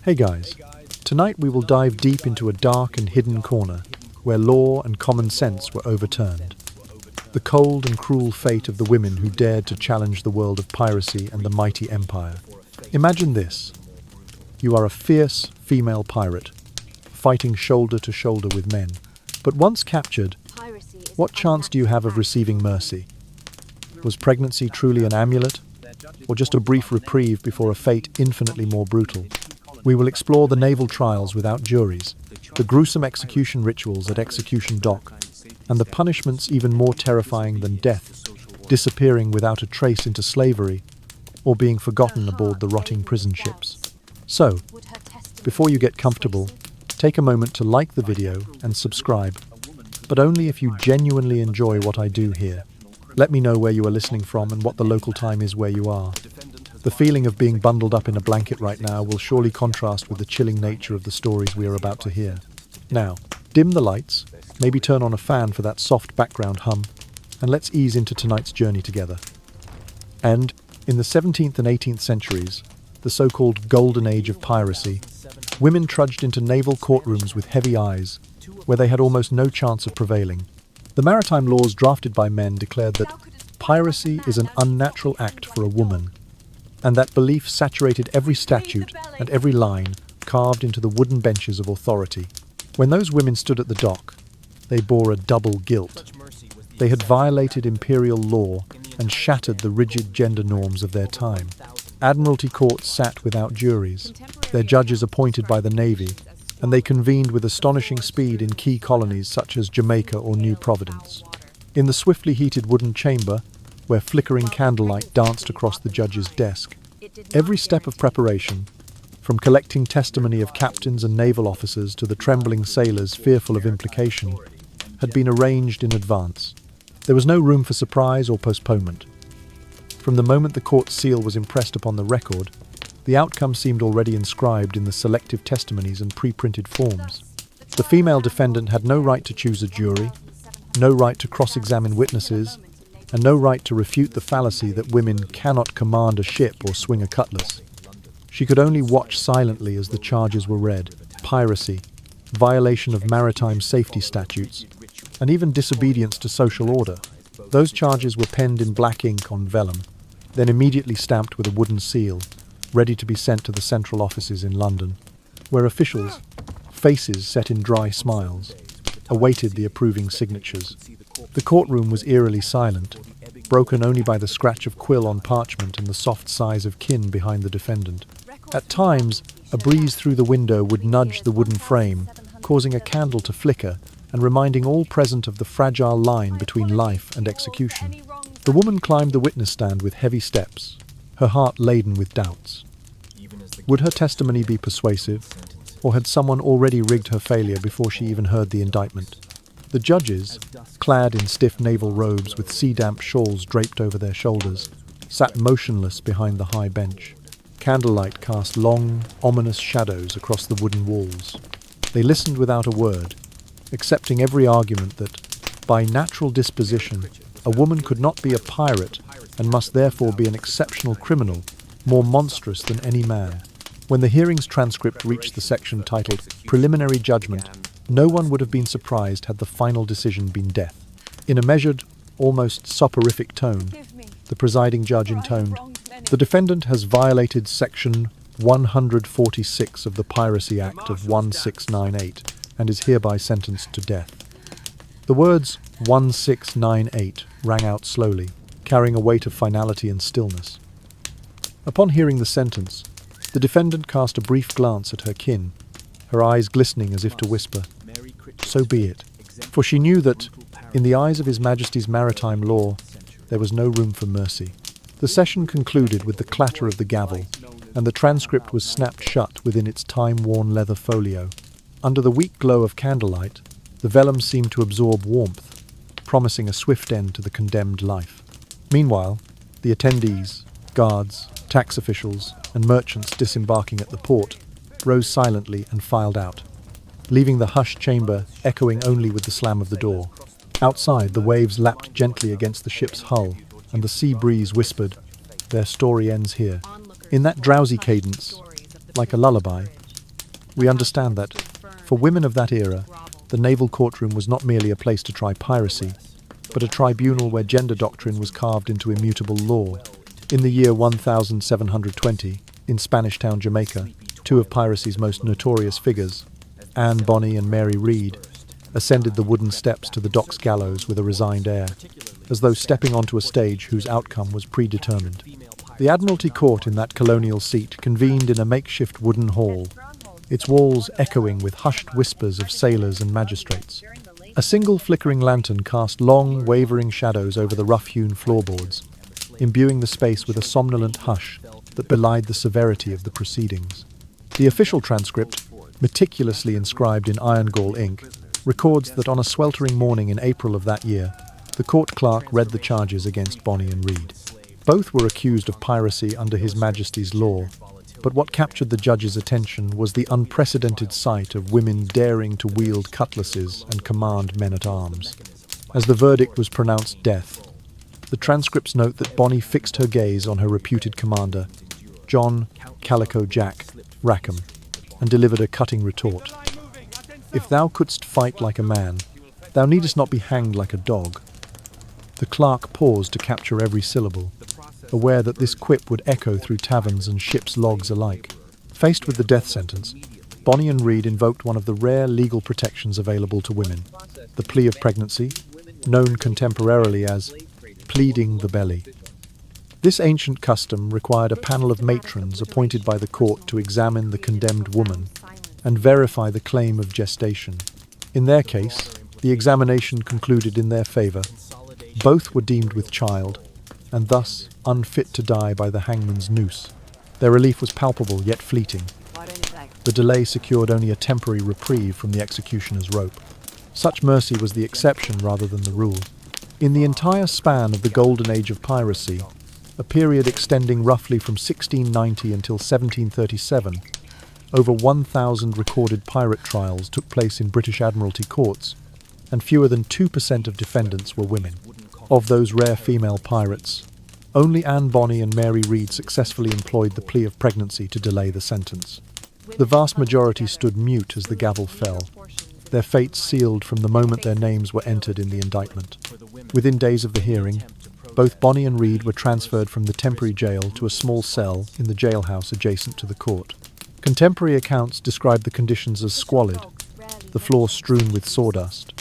Hey guys, tonight we will dive deep into a dark and hidden corner where law and common sense were overturned. The cold and cruel fate of the women who dared to challenge the world of piracy and the mighty empire. Imagine this. You are a fierce female pirate, fighting shoulder to shoulder with men. But once captured, what chance do you have of receiving mercy? Was pregnancy truly an amulet, or just a brief reprieve before a fate infinitely more brutal? We will explore the naval trials without juries, the gruesome execution rituals at execution dock, and the punishments even more terrifying than death, disappearing without a trace into slavery, or being forgotten aboard the rotting prison ships. So, before you get comfortable, take a moment to like the video and subscribe, but only if you genuinely enjoy what I do here. Let me know where you are listening from and what the local time is where you are. The feeling of being bundled up in a blanket right now will surely contrast with the chilling nature of the stories we are about to hear. Now, dim the lights, maybe turn on a fan for that soft background hum, and let's ease into tonight's journey together. And, in the 17th and 18th centuries, the so-called golden age of piracy, women trudged into naval courtrooms with heavy eyes, where they had almost no chance of prevailing. The maritime laws drafted by men declared that piracy is an unnatural act for a woman, and that belief saturated every statute and every line carved into the wooden benches of authority. When those women stood at the dock, they bore a double guilt. They had violated imperial law and shattered the rigid gender norms of their time. Admiralty courts sat without juries, their judges appointed by the Navy, and they convened with astonishing speed in key colonies such as Jamaica or New Providence. In the swiftly heated wooden chamber, where flickering candlelight danced across the judge's desk, every step of preparation, from collecting testimony of captains and naval officers to the trembling sailors fearful of implication, had been arranged in advance. There was no room for surprise or postponement. From the moment the court seal was impressed upon the record, the outcome seemed already inscribed in the selective testimonies and pre-printed forms. The female defendant had no right to choose a jury, no right to cross-examine witnesses, and no right to refute the fallacy that women cannot command a ship or swing a cutlass. She could only watch silently as the charges were read: piracy, violation of maritime safety statutes, and even disobedience to social order. Those charges were penned in black ink on vellum, then immediately stamped with a wooden seal, ready to be sent to the central offices in London, where officials, faces set in dry smiles, awaited the approving signatures. The courtroom was eerily silent, broken only by the scratch of quill on parchment and the soft sighs of kin behind the defendant. At times, a breeze through the window would nudge the wooden frame, causing a candle to flicker and reminding all present of the fragile line between life and execution. The woman climbed the witness stand with heavy steps, her heart laden with doubts. Would her testimony be persuasive, or had someone already rigged her failure before she even heard the indictment? The judges, clad in stiff naval robes with sea-damp shawls draped over their shoulders, sat motionless behind the high bench. Candlelight cast long, ominous shadows across the wooden walls. They listened without a word, accepting every argument that, by natural disposition, a woman could not be a pirate and must therefore be an exceptional criminal, more monstrous than any man. When the hearing's transcript reached the section titled Preliminary Judgment, no one would have been surprised had the final decision been death. In a measured, almost soporific tone, the presiding judge intoned, "The defendant has violated Section 146 of the Piracy Act of 1698 and is hereby sentenced to death." The words 1698 rang out slowly, carrying a weight of finality and stillness. Upon hearing the sentence, the defendant cast a brief glance at her kin, her eyes glistening as if to whisper, "So be it," for she knew that, in the eyes of His Majesty's maritime law, there was no room for mercy. The session concluded with the clatter of the gavel, and the transcript was snapped shut within its time-worn leather folio. Under the weak glow of candlelight, the vellum seemed to absorb warmth, promising a swift end to the condemned life. Meanwhile, the attendees, guards, tax officials, and merchants disembarking at the port rose silently and filed out, leaving the hushed chamber echoing only with the slam of the door. Outside, the waves lapped gently against the ship's hull, and the sea breeze whispered, "Their story ends here." In that drowsy cadence, like a lullaby, We understand that, for women of that era, the naval courtroom was not merely a place to try piracy, but a tribunal where gender doctrine was carved into immutable law. In the year 1720, in Spanish Town, Jamaica, two of piracy's most notorious figures, Anne Bonny and Mary Read, ascended the wooden steps to the dock's gallows with a resigned air, as though stepping onto a stage whose outcome was predetermined. The Admiralty Court in that colonial seat convened in a makeshift wooden hall, its walls echoing with hushed whispers of sailors and magistrates. A single flickering lantern cast long, wavering shadows over the rough-hewn floorboards, imbuing the space with a somnolent hush that belied the severity of the proceedings. The official transcript, meticulously inscribed in iron gall ink, records that on a sweltering morning in April of that year, the court clerk read the charges against Bonny and Read. Both were accused of piracy under His Majesty's law, but what captured the judge's attention was the unprecedented sight of women daring to wield cutlasses and command men-at-arms. As the verdict was pronounced death, the transcripts note that Bonny fixed her gaze on her reputed commander, John Calico Jack Rackham, and delivered a cutting retort. "If thou couldst fight like a man, thou needest not be hanged like a dog." The clerk paused to capture every syllable, aware that this quip would echo through taverns and ship's logs alike. Faced with the death sentence, Bonny and Read invoked one of the rare legal protections available to women, the plea of pregnancy, known contemporarily as pleading the belly. This ancient custom required a panel of matrons appointed by the court to examine the condemned woman and verify the claim of gestation. In their case, the examination concluded in their favour. Both were deemed with child, and thus unfit to die by the hangman's noose. Their relief was palpable yet fleeting. The delay secured only a temporary reprieve from the executioner's rope. Such mercy was the exception rather than the rule. In the entire span of the golden age of piracy, a period extending roughly from 1690 until 1737, over 1,000 recorded pirate trials took place in British Admiralty courts, and fewer than 2% of defendants were women. Of those rare female pirates, only Anne Bonny and Mary Read successfully employed the plea of pregnancy to delay the sentence. The vast majority stood mute as the gavel fell, their fates sealed from the moment their names were entered in the indictment. Within days of the hearing, both Bonny and Read were transferred from the temporary jail to a small cell in the jailhouse adjacent to the court. Contemporary accounts describe the conditions as squalid, the floor strewn with sawdust,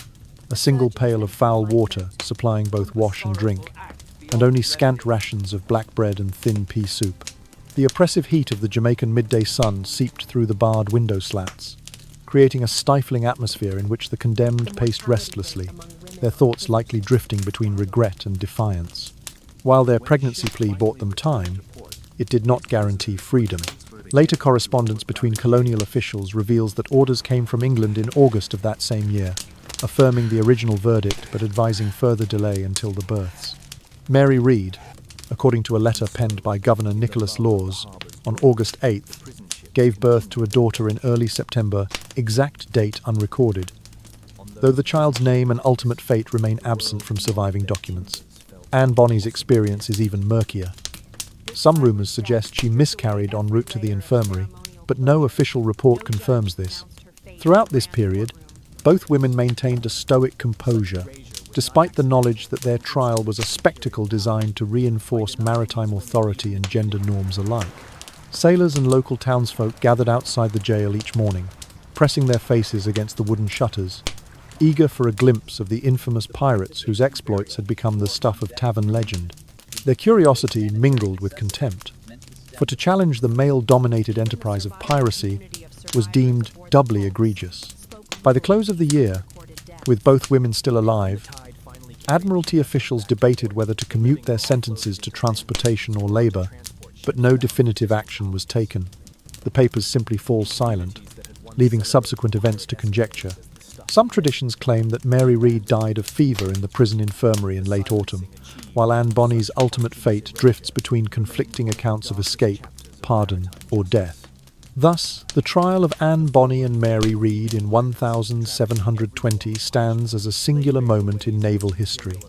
a single pail of foul water supplying both wash and drink, and only scant rations of black bread and thin pea soup. The oppressive heat of the Jamaican midday sun seeped through the barred window slats, creating a stifling atmosphere in which the condemned paced restlessly, their thoughts likely drifting between regret and defiance. While their pregnancy plea bought them time, it did not guarantee freedom. Later correspondence between colonial officials reveals that orders came from England in August of that same year, affirming the original verdict but advising further delay until the births. Mary Read, according to a letter penned by Governor Nicholas Laws on August 8th, gave birth to a daughter in early September, exact date unrecorded, though the child's name and ultimate fate remain absent from surviving documents. Anne Bonny's experience is even murkier. Some rumours suggest she miscarried en route to the infirmary, but no official report confirms this. Throughout this period, both women maintained a stoic composure, despite the knowledge that their trial was a spectacle designed to reinforce maritime authority and gender norms alike. Sailors and local townsfolk gathered outside the jail each morning, pressing their faces against the wooden shutters, eager for a glimpse of the infamous pirates whose exploits had become the stuff of tavern legend. Their curiosity mingled with contempt, for to challenge the male-dominated enterprise of piracy was deemed doubly egregious. By the close of the year, with both women still alive, Admiralty officials debated whether to commute their sentences to transportation or labour, but no definitive action was taken. The papers simply fall silent, leaving subsequent events to conjecture. Some traditions claim that Mary Read died of fever in the prison infirmary in late autumn, while Anne Bonny's ultimate fate drifts between conflicting accounts of escape, pardon, or death. Thus, the trial of Anne Bonny and Mary Read in 1720 stands as a singular moment in naval history.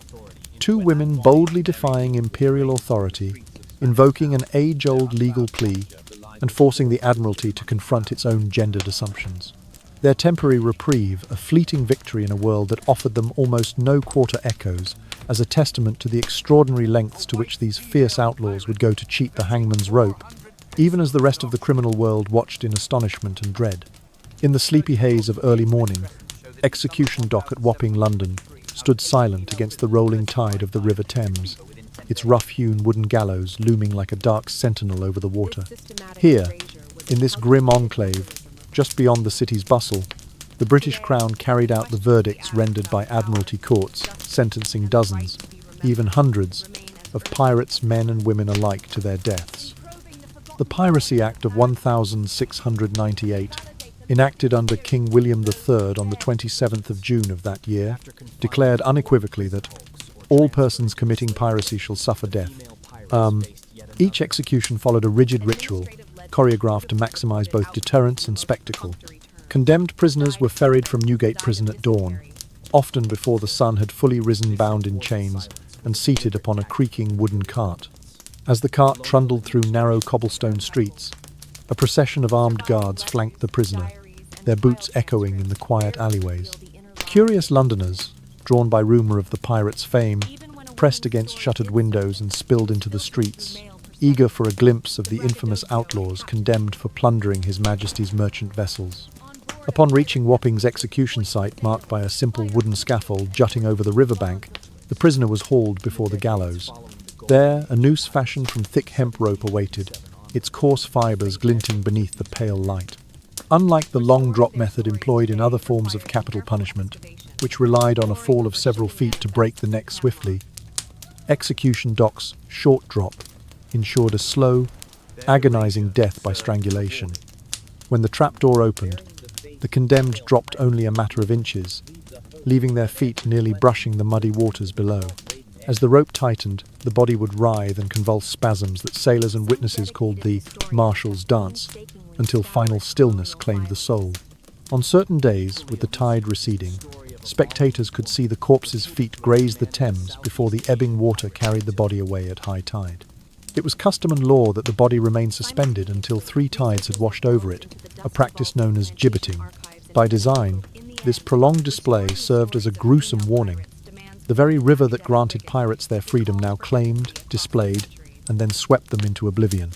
Two women boldly defying imperial authority, invoking an age-old legal plea, and forcing the Admiralty to confront its own gendered assumptions. Their temporary reprieve, a fleeting victory in a world that offered them almost no quarter echoes, as a testament to the extraordinary lengths to which these fierce outlaws would go to cheat the hangman's rope, even as the rest of the criminal world watched in astonishment and dread. In the sleepy haze of early morning, Execution Dock at Wapping, London, stood silent against the rolling tide of the River Thames, its rough-hewn wooden gallows looming like a dark sentinel over the water. Here, in this grim enclave, just beyond the city's bustle, the British Crown carried out the verdicts rendered by Admiralty courts, sentencing dozens, even hundreds, of pirates, men and women alike, to their deaths. The Piracy Act of 1698, enacted under King William III on the 27th of June of that year, declared unequivocally that all persons committing piracy shall suffer death. Each execution followed a rigid ritual, choreographed to maximize both deterrence and spectacle. Condemned prisoners were ferried from Newgate Prison at dawn, often before the sun had fully risen, bound in chains and seated upon a creaking wooden cart. As the cart trundled through narrow cobblestone streets, a procession of armed guards flanked the prisoner, their boots echoing in the quiet alleyways. Curious Londoners, drawn by rumour of the pirate's fame, pressed against shuttered windows and spilled into the streets, eager for a glimpse of the infamous outlaws condemned for plundering His Majesty's merchant vessels. Upon reaching Wapping's execution site, marked by a simple wooden scaffold jutting over the riverbank, the prisoner was hauled before the gallows. There, a noose fashioned from thick hemp rope awaited, its coarse fibres glinting beneath the pale light. Unlike the long drop method employed in other forms of capital punishment, which relied on a fall of several feet to break the neck swiftly, Execution Dock's short drop ensured a slow, agonizing death by strangulation. When the trapdoor opened, the condemned dropped only a matter of inches, leaving their feet nearly brushing the muddy waters below. As the rope tightened, the body would writhe and convulse spasms that sailors and witnesses called the Marshal's Dance, until final stillness claimed the soul. On certain days, with the tide receding, spectators could see the corpse's feet graze the Thames before the ebbing water carried the body away at high tide. It was custom and law that the body remain suspended until three tides had washed over it, a practice known as gibbeting. By design, this prolonged display served as a gruesome warning. The very river that granted pirates their freedom now claimed, displayed, and then swept them into oblivion.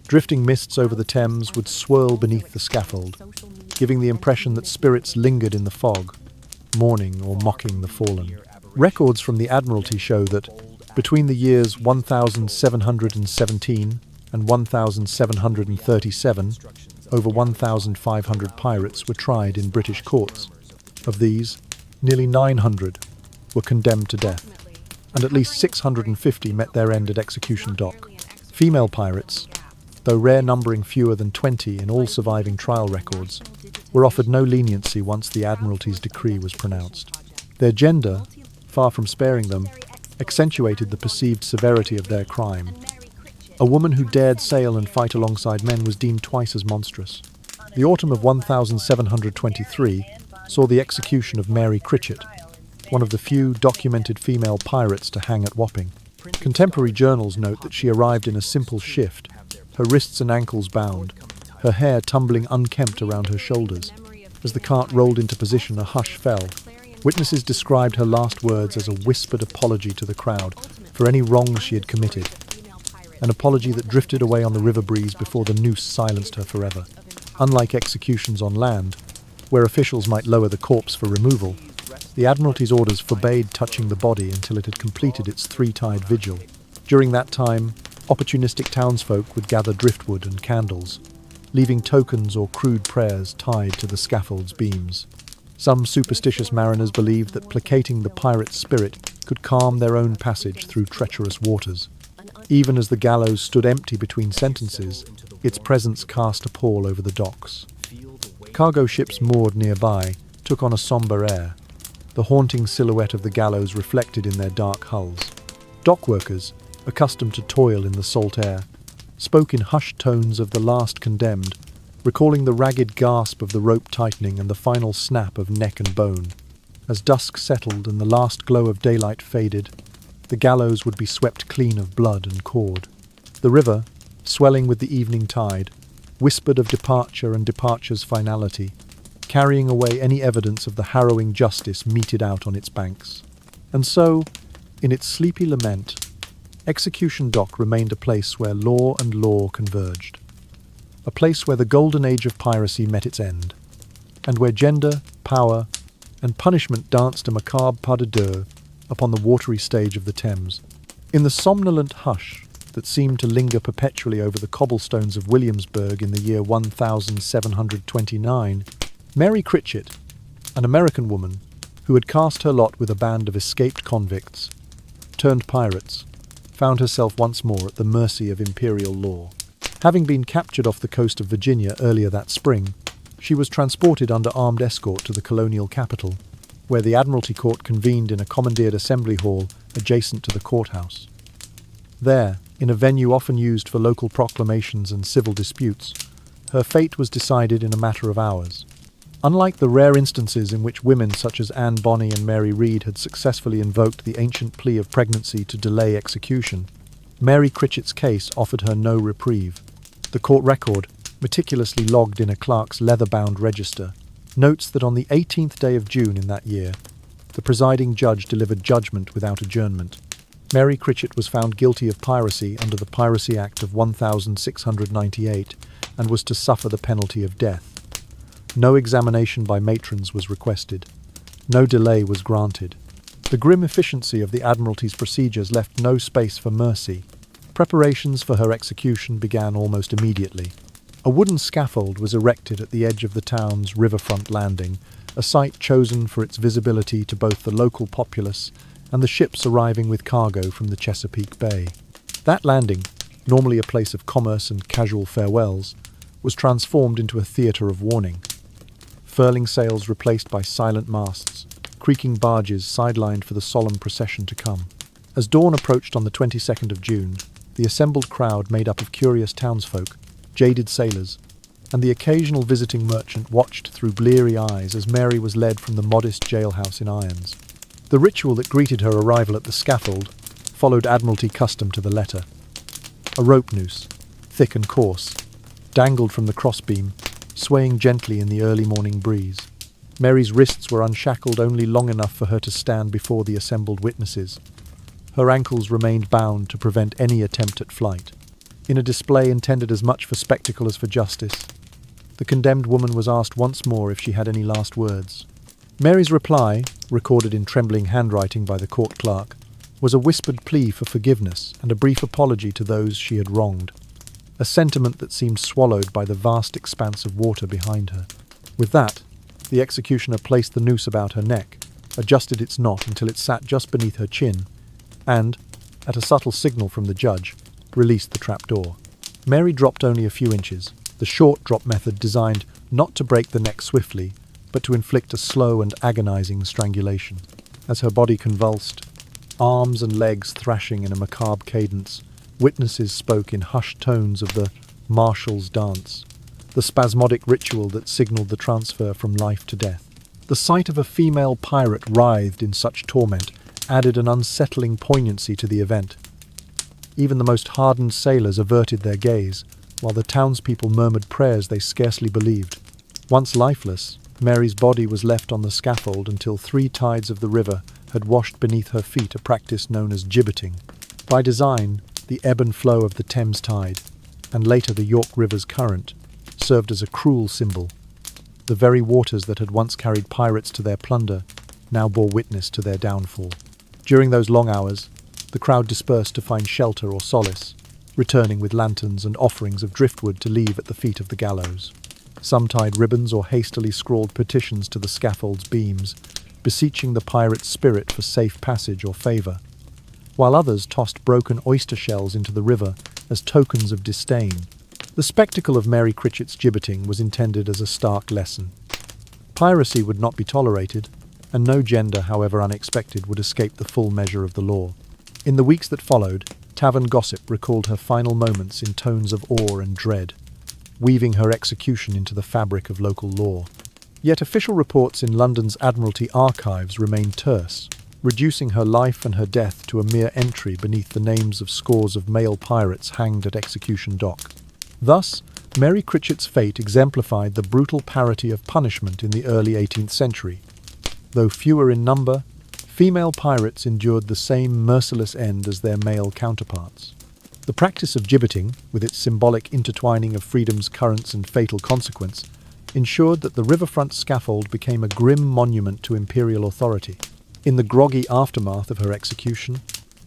Drifting mists over the Thames would swirl beneath the scaffold, giving the impression that spirits lingered in the fog, mourning or mocking the fallen. Records from the Admiralty show that, between the years 1717 and 1737, over 1,500 pirates were tried in British courts. Of these, nearly 900 were condemned to death, and at least 650 met their end at Execution Dock. Female pirates, though rare, numbering fewer than 20 in all surviving trial records, were offered no leniency once the Admiralty's decree was pronounced. Their gender, far from sparing them, accentuated the perceived severity of their crime. A woman who dared sail and fight alongside men was deemed twice as monstrous. The autumn of 1723 saw the execution of Mary Critchett, one of the few documented female pirates to hang at Wapping. Contemporary journals note that she arrived in a simple shift, her wrists and ankles bound, her hair tumbling unkempt around her shoulders. As the cart rolled into position, a hush fell. Witnesses described her last words as a whispered apology to the crowd for any wrongs she had committed, an apology that drifted away on the river breeze before the noose silenced her forever. Unlike executions on land, where officials might lower the corpse for removal, the Admiralty's orders forbade touching the body until it had completed its three-tide vigil. During that time, opportunistic townsfolk would gather driftwood and candles, leaving tokens or crude prayers tied to the scaffold's beams. Some superstitious mariners believed that placating the pirate's spirit could calm their own passage through treacherous waters. Even as the gallows stood empty between sentences, its presence cast a pall over the docks. Cargo ships moored nearby took on a sombre air, the haunting silhouette of the gallows reflected in their dark hulls. Dockworkers, accustomed to toil in the salt air, spoke in hushed tones of the last condemned, recalling the ragged gasp of the rope tightening and the final snap of neck and bone. As dusk settled and the last glow of daylight faded, the gallows would be swept clean of blood and cord. The river, swelling with the evening tide, whispered of departure and departure's finality, carrying away any evidence of the harrowing justice meted out on its banks. And so, in its sleepy lament, Execution Dock remained a place where law and law converged, a place where the golden age of piracy met its end, and where gender, power, and punishment danced a macabre pas de deux upon the watery stage of the Thames. In the somnolent hush that seemed to linger perpetually over the cobblestones of Williamsburg in the year 1729, Mary Critchett, an American woman who had cast her lot with a band of escaped convicts, turned pirates, found herself once more at the mercy of imperial law. Having been captured off the coast of Virginia earlier that spring, she was transported under armed escort to the colonial capital, where the Admiralty Court convened in a commandeered assembly hall adjacent to the courthouse. There, in a venue often used for local proclamations and civil disputes, her fate was decided in a matter of hours. Unlike the rare instances in which women such as Anne Bonny and Mary Read had successfully invoked the ancient plea of pregnancy to delay execution, Mary Critchett's case offered her no reprieve. The court record, meticulously logged in a clerk's leather-bound register, notes that on the 18th day of June in that year, the presiding judge delivered judgment without adjournment. Mary Critchett was found guilty of piracy under the Piracy Act of 1698 and was to suffer the penalty of death. No examination by matrons was requested. No delay was granted. The grim efficiency of the Admiralty's procedures left no space for mercy. Preparations for her execution began almost immediately. A wooden scaffold was erected at the edge of the town's riverfront landing, a site chosen for its visibility to both the local populace and the ships arriving with cargo from the Chesapeake Bay. That landing, normally a place of commerce and casual farewells, was transformed into a theatre of warning. Furling sails replaced by silent masts, creaking barges sidelined for the solemn procession to come. As dawn approached on the 22nd of June, the assembled crowd made up of curious townsfolk, jaded sailors, and the occasional visiting merchant watched through bleary eyes as Mary was led from the modest jailhouse in irons. The ritual that greeted her arrival at the scaffold followed Admiralty custom to the letter. A rope noose, thick and coarse, dangled from the crossbeam, swaying gently in the early morning breeze. Mary's wrists were unshackled only long enough for her to stand before the assembled witnesses. Her ankles remained bound to prevent any attempt at flight. In a display intended as much for spectacle as for justice, the condemned woman was asked once more if she had any last words. Mary's reply, recorded in trembling handwriting by the court clerk, was a whispered plea for forgiveness and a brief apology to those she had wronged, a sentiment that seemed swallowed by the vast expanse of water behind her. With that, the executioner placed the noose about her neck, adjusted its knot until it sat just beneath her chin, and, at a subtle signal from the judge, released the trapdoor. Mary dropped only a few inches, the short drop method designed not to break the neck swiftly, but to inflict a slow and agonizing strangulation. As her body convulsed, arms and legs thrashing in a macabre cadence, witnesses spoke in hushed tones of the marshal's dance, the spasmodic ritual that signaled the transfer from life to death. The sight of a female pirate writhed in such torment added an unsettling poignancy to the event. Even the most hardened sailors averted their gaze, while the townspeople murmured prayers they scarcely believed. Once lifeless, Mary's body was left on the scaffold until 3 tides of the river had washed beneath her feet a practice known as gibbeting. By design, the ebb and flow of the Thames tide, and later the York River's current, served as a cruel symbol. The very waters that had once carried pirates to their plunder now bore witness to their downfall. During those long hours, the crowd dispersed to find shelter or solace, returning with lanterns and offerings of driftwood to leave at the feet of the gallows. Some tied ribbons or hastily scrawled petitions to the scaffold's beams, beseeching the pirate's spirit for safe passage or favour, while others tossed broken oyster shells into the river as tokens of disdain. The spectacle of Mary Critchett's gibbeting was intended as a stark lesson. Piracy would not be tolerated, and no gender, however unexpected, would escape the full measure of the law. In the weeks that followed, tavern gossip recalled her final moments in tones of awe and dread, weaving her execution into the fabric of local law. Yet official reports in London's Admiralty archives remain terse, reducing her life and her death to a mere entry beneath the names of scores of male pirates hanged at Execution Dock. Thus, Mary Critchett's fate exemplified the brutal parity of punishment in the early 18th century. Though fewer in number, female pirates endured the same merciless end as their male counterparts. The practice of gibbeting, with its symbolic intertwining of freedom's currents and fatal consequence, ensured that the riverfront scaffold became a grim monument to imperial authority. In the groggy aftermath of her execution,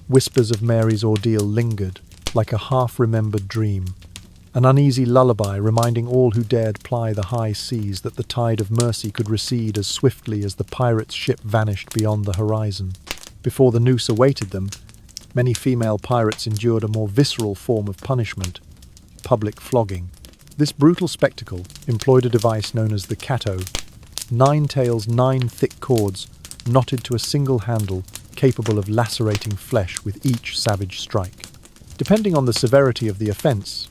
whispers of Mary's ordeal lingered, like a half-remembered dream, an uneasy lullaby reminding all who dared ply the high seas that the tide of mercy could recede as swiftly as the pirate's ship vanished beyond the horizon. Before the noose awaited them, many female pirates endured a more visceral form of punishment: public flogging. This brutal spectacle employed a device known as the catto, 9 tails, 9 thick cords, knotted to a single handle, capable of lacerating flesh with each savage strike. Depending on the severity of the offence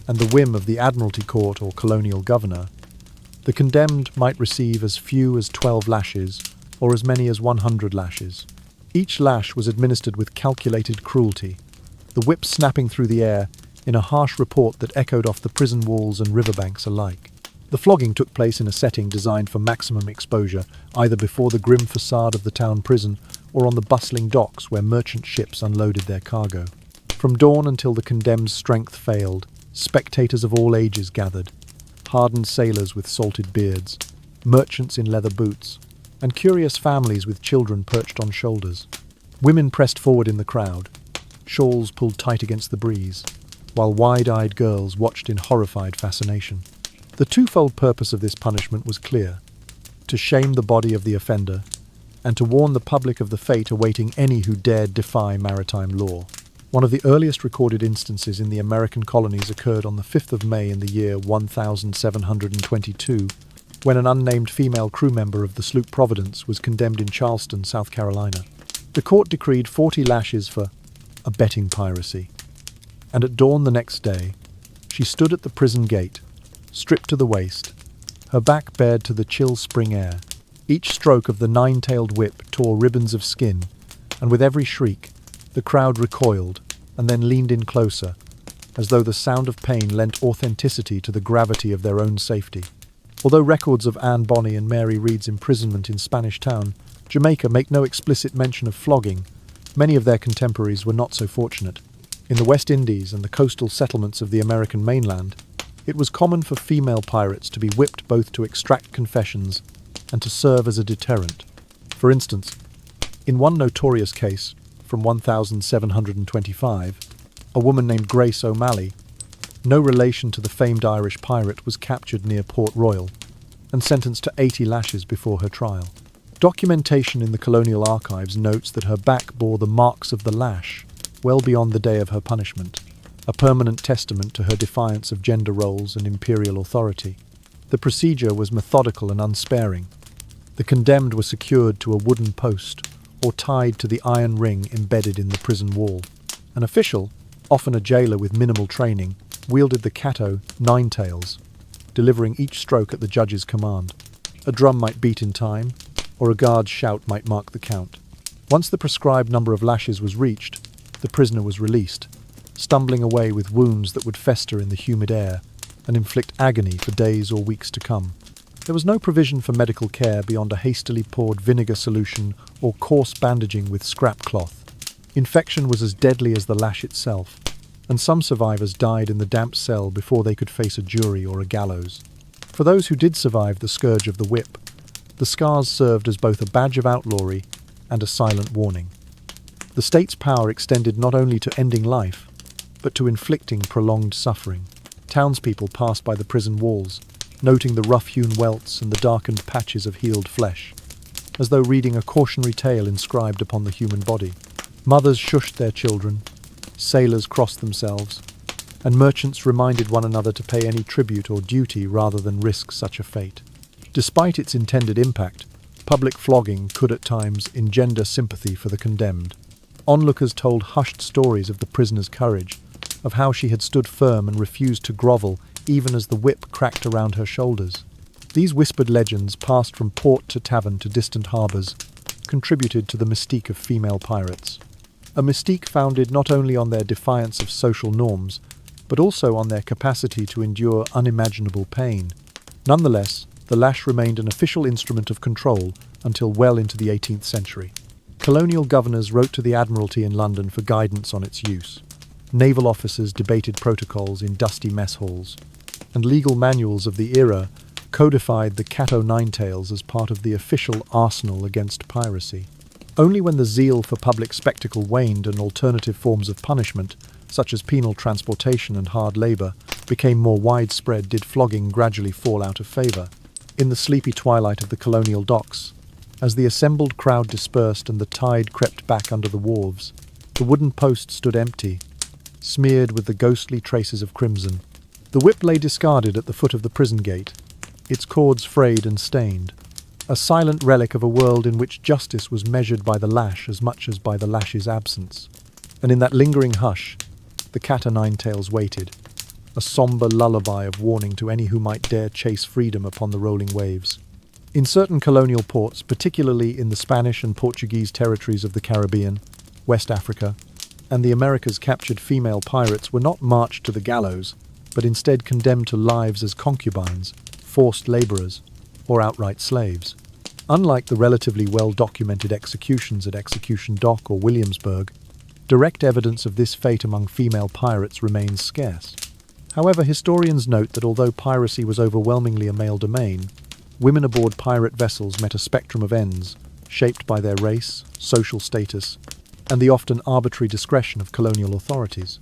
and the whim of the Admiralty Court or colonial governor, the condemned might receive as few as 12 lashes or as many as 100 lashes. Each lash was administered with calculated cruelty, the whip snapping through the air in a harsh report that echoed off the prison walls and riverbanks alike. The flogging took place in a setting designed for maximum exposure, either before the grim facade of the town prison or on the bustling docks where merchant ships unloaded their cargo. From dawn until the condemned's strength failed, spectators of all ages gathered: hardened sailors with salted beards, merchants in leather boots, and curious families with children perched on shoulders. Women pressed forward in the crowd, shawls pulled tight against the breeze, while wide-eyed girls watched in horrified fascination. The twofold purpose of this punishment was clear: to shame the body of the offender, and to warn the public of the fate awaiting any who dared defy maritime law. One of the earliest recorded instances in the American colonies occurred on the 5th of May in the year 1722, when an unnamed female crew member of the sloop Providence was condemned in Charleston, South Carolina. The court decreed 40 lashes for abetting piracy, and at dawn the next day, she stood at the prison gate, stripped to the waist, her back bared to the chill spring air. Each stroke of the 9-tailed whip tore ribbons of skin, and with every shriek, the crowd recoiled and then leaned in closer, as though the sound of pain lent authenticity to the gravity of their own safety. Although records of Anne Bonny and Mary Read's imprisonment in Spanish Town, Jamaica, make no explicit mention of flogging, many of their contemporaries were not so fortunate. In the West Indies and the coastal settlements of the American mainland, it was common for female pirates to be whipped both to extract confessions and to serve as a deterrent. For instance, in one notorious case from 1725, a woman named Grace O'Malley, no relation to the famed Irish pirate, was captured near Port Royal and sentenced to 80 lashes before her trial. Documentation in the colonial archives notes that her back bore the marks of the lash well beyond the day of her punishment, a permanent testament to her defiance of gender roles and imperial authority. The procedure was methodical and unsparing. The condemned were secured to a wooden post or tied to the iron ring embedded in the prison wall. An official, often a jailer with minimal training, wielded the catto, 9 tails, delivering each stroke at the judge's command. A drum might beat in time, or a guard's shout might mark the count. Once the prescribed number of lashes was reached, the prisoner was released, stumbling away with wounds that would fester in the humid air and inflict agony for days or weeks to come. There was no provision for medical care beyond a hastily poured vinegar solution or coarse bandaging with scrap cloth. Infection was as deadly as the lash itself, and some survivors died in the damp cell before they could face a jury or a gallows. For those who did survive the scourge of the whip, the scars served as both a badge of outlawry and a silent warning. The state's power extended not only to ending life, but to inflicting prolonged suffering. Townspeople passed by the prison walls, noting the rough-hewn welts and the darkened patches of healed flesh, as though reading a cautionary tale inscribed upon the human body. Mothers shushed their children, sailors crossed themselves, and merchants reminded one another to pay any tribute or duty rather than risk such a fate. Despite its intended impact, public flogging could at times engender sympathy for the condemned. Onlookers told hushed stories of the prisoner's courage, of how she had stood firm and refused to grovel even as the whip cracked around her shoulders. These whispered legends, passed from port to tavern to distant harbours, contributed to the mystique of female pirates. A mystique founded not only on their defiance of social norms, but also on their capacity to endure unimaginable pain. Nonetheless, the lash remained an official instrument of control until well into the 18th century. Colonial governors wrote to the Admiralty in London for guidance on its use. Naval officers debated protocols in dusty mess halls, and legal manuals of the era codified the cat o' nine tails as part of the official arsenal against piracy. Only when the zeal for public spectacle waned and alternative forms of punishment, such as penal transportation and hard labour, became more widespread did flogging gradually fall out of favour. In the sleepy twilight of the colonial docks, as the assembled crowd dispersed and the tide crept back under the wharves, the wooden post stood empty, smeared with the ghostly traces of crimson. The whip lay discarded at the foot of the prison gate, its cords frayed and stained, a silent relic of a world in which justice was measured by the lash as much as by the lash's absence. And in that lingering hush, the cat o' nine tails waited, a sombre lullaby of warning to any who might dare chase freedom upon the rolling waves. In certain colonial ports, particularly in the Spanish and Portuguese territories of the Caribbean, West Africa, and the Americas, captured female pirates were not marched to the gallows, but instead condemned to lives as concubines, forced labourers, or outright slaves. Unlike the relatively well-documented executions at Execution Dock or Williamsburg, direct evidence of this fate among female pirates remains scarce. However, historians note that although piracy was overwhelmingly a male domain, women aboard pirate vessels met a spectrum of ends, shaped by their race, social status, and the often arbitrary discretion of colonial authorities.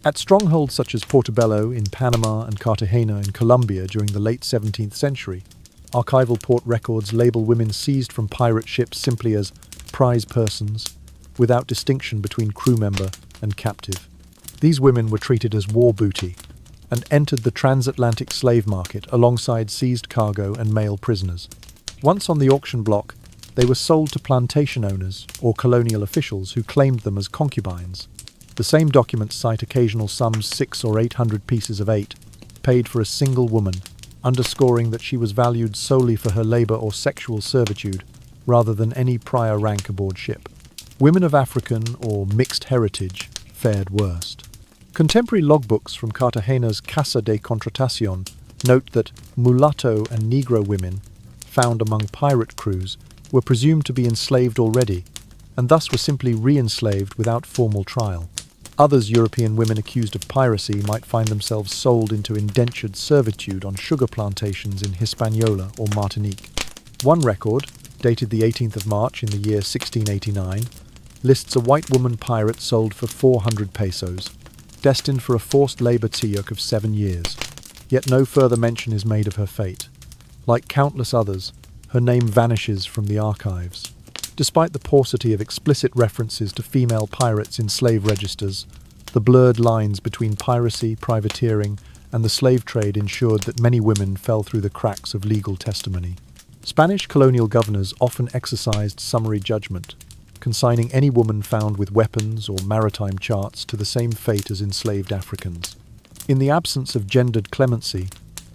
At strongholds such as Portobello in Panama and Cartagena in Colombia during the late 17th century, archival port records label women seized from pirate ships simply as prize persons, without distinction between crew member and captive. These women were treated as war booty and entered the transatlantic slave market alongside seized cargo and male prisoners. Once on the auction block, they were sold to plantation owners or colonial officials who claimed them as concubines. The same documents cite occasional sums 600 or 800 pieces of eight, paid for a single woman, underscoring that she was valued solely for her labour or sexual servitude, rather than any prior rank aboard ship. Women of African or mixed heritage fared worst. Contemporary logbooks from Cartagena's Casa de Contratación note that mulatto and Negro women, found among pirate crews, were presumed to be enslaved already, and thus were simply re-enslaved without formal trial. Others European women accused of piracy might find themselves sold into indentured servitude on sugar plantations in Hispaniola or Martinique. One record, dated the 18th of March in the year 1689, lists a white woman pirate sold for 400 pesos, destined for a forced labour tiyuk of 7 years. Yet no further mention is made of her fate. Like countless others, her name vanishes from the archives. Despite the paucity of explicit references to female pirates in slave registers, the blurred lines between piracy, privateering, and the slave trade ensured that many women fell through the cracks of legal testimony. Spanish colonial governors often exercised summary judgment, consigning any woman found with weapons or maritime charts to the same fate as enslaved Africans. In the absence of gendered clemency,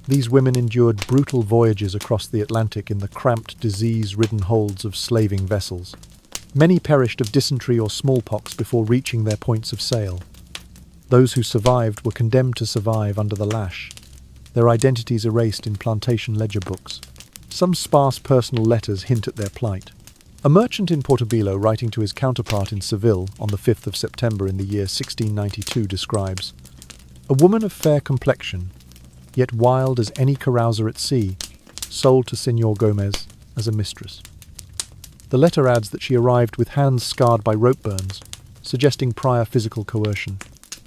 these women endured brutal voyages across the Atlantic in the cramped, disease-ridden holds of slaving vessels. Many perished of dysentery or smallpox before reaching their points of sale. Those who survived were condemned to survive under the lash, their identities erased in plantation ledger books. Some sparse personal letters hint at their plight. A merchant in Portobello writing to his counterpart in Seville on the 5th of September in the year 1692 describes, "A woman of fair complexion, yet wild as any carouser at sea, sold to Señor Gomez as a mistress." The letter adds that she arrived with hands scarred by rope burns, suggesting prior physical coercion.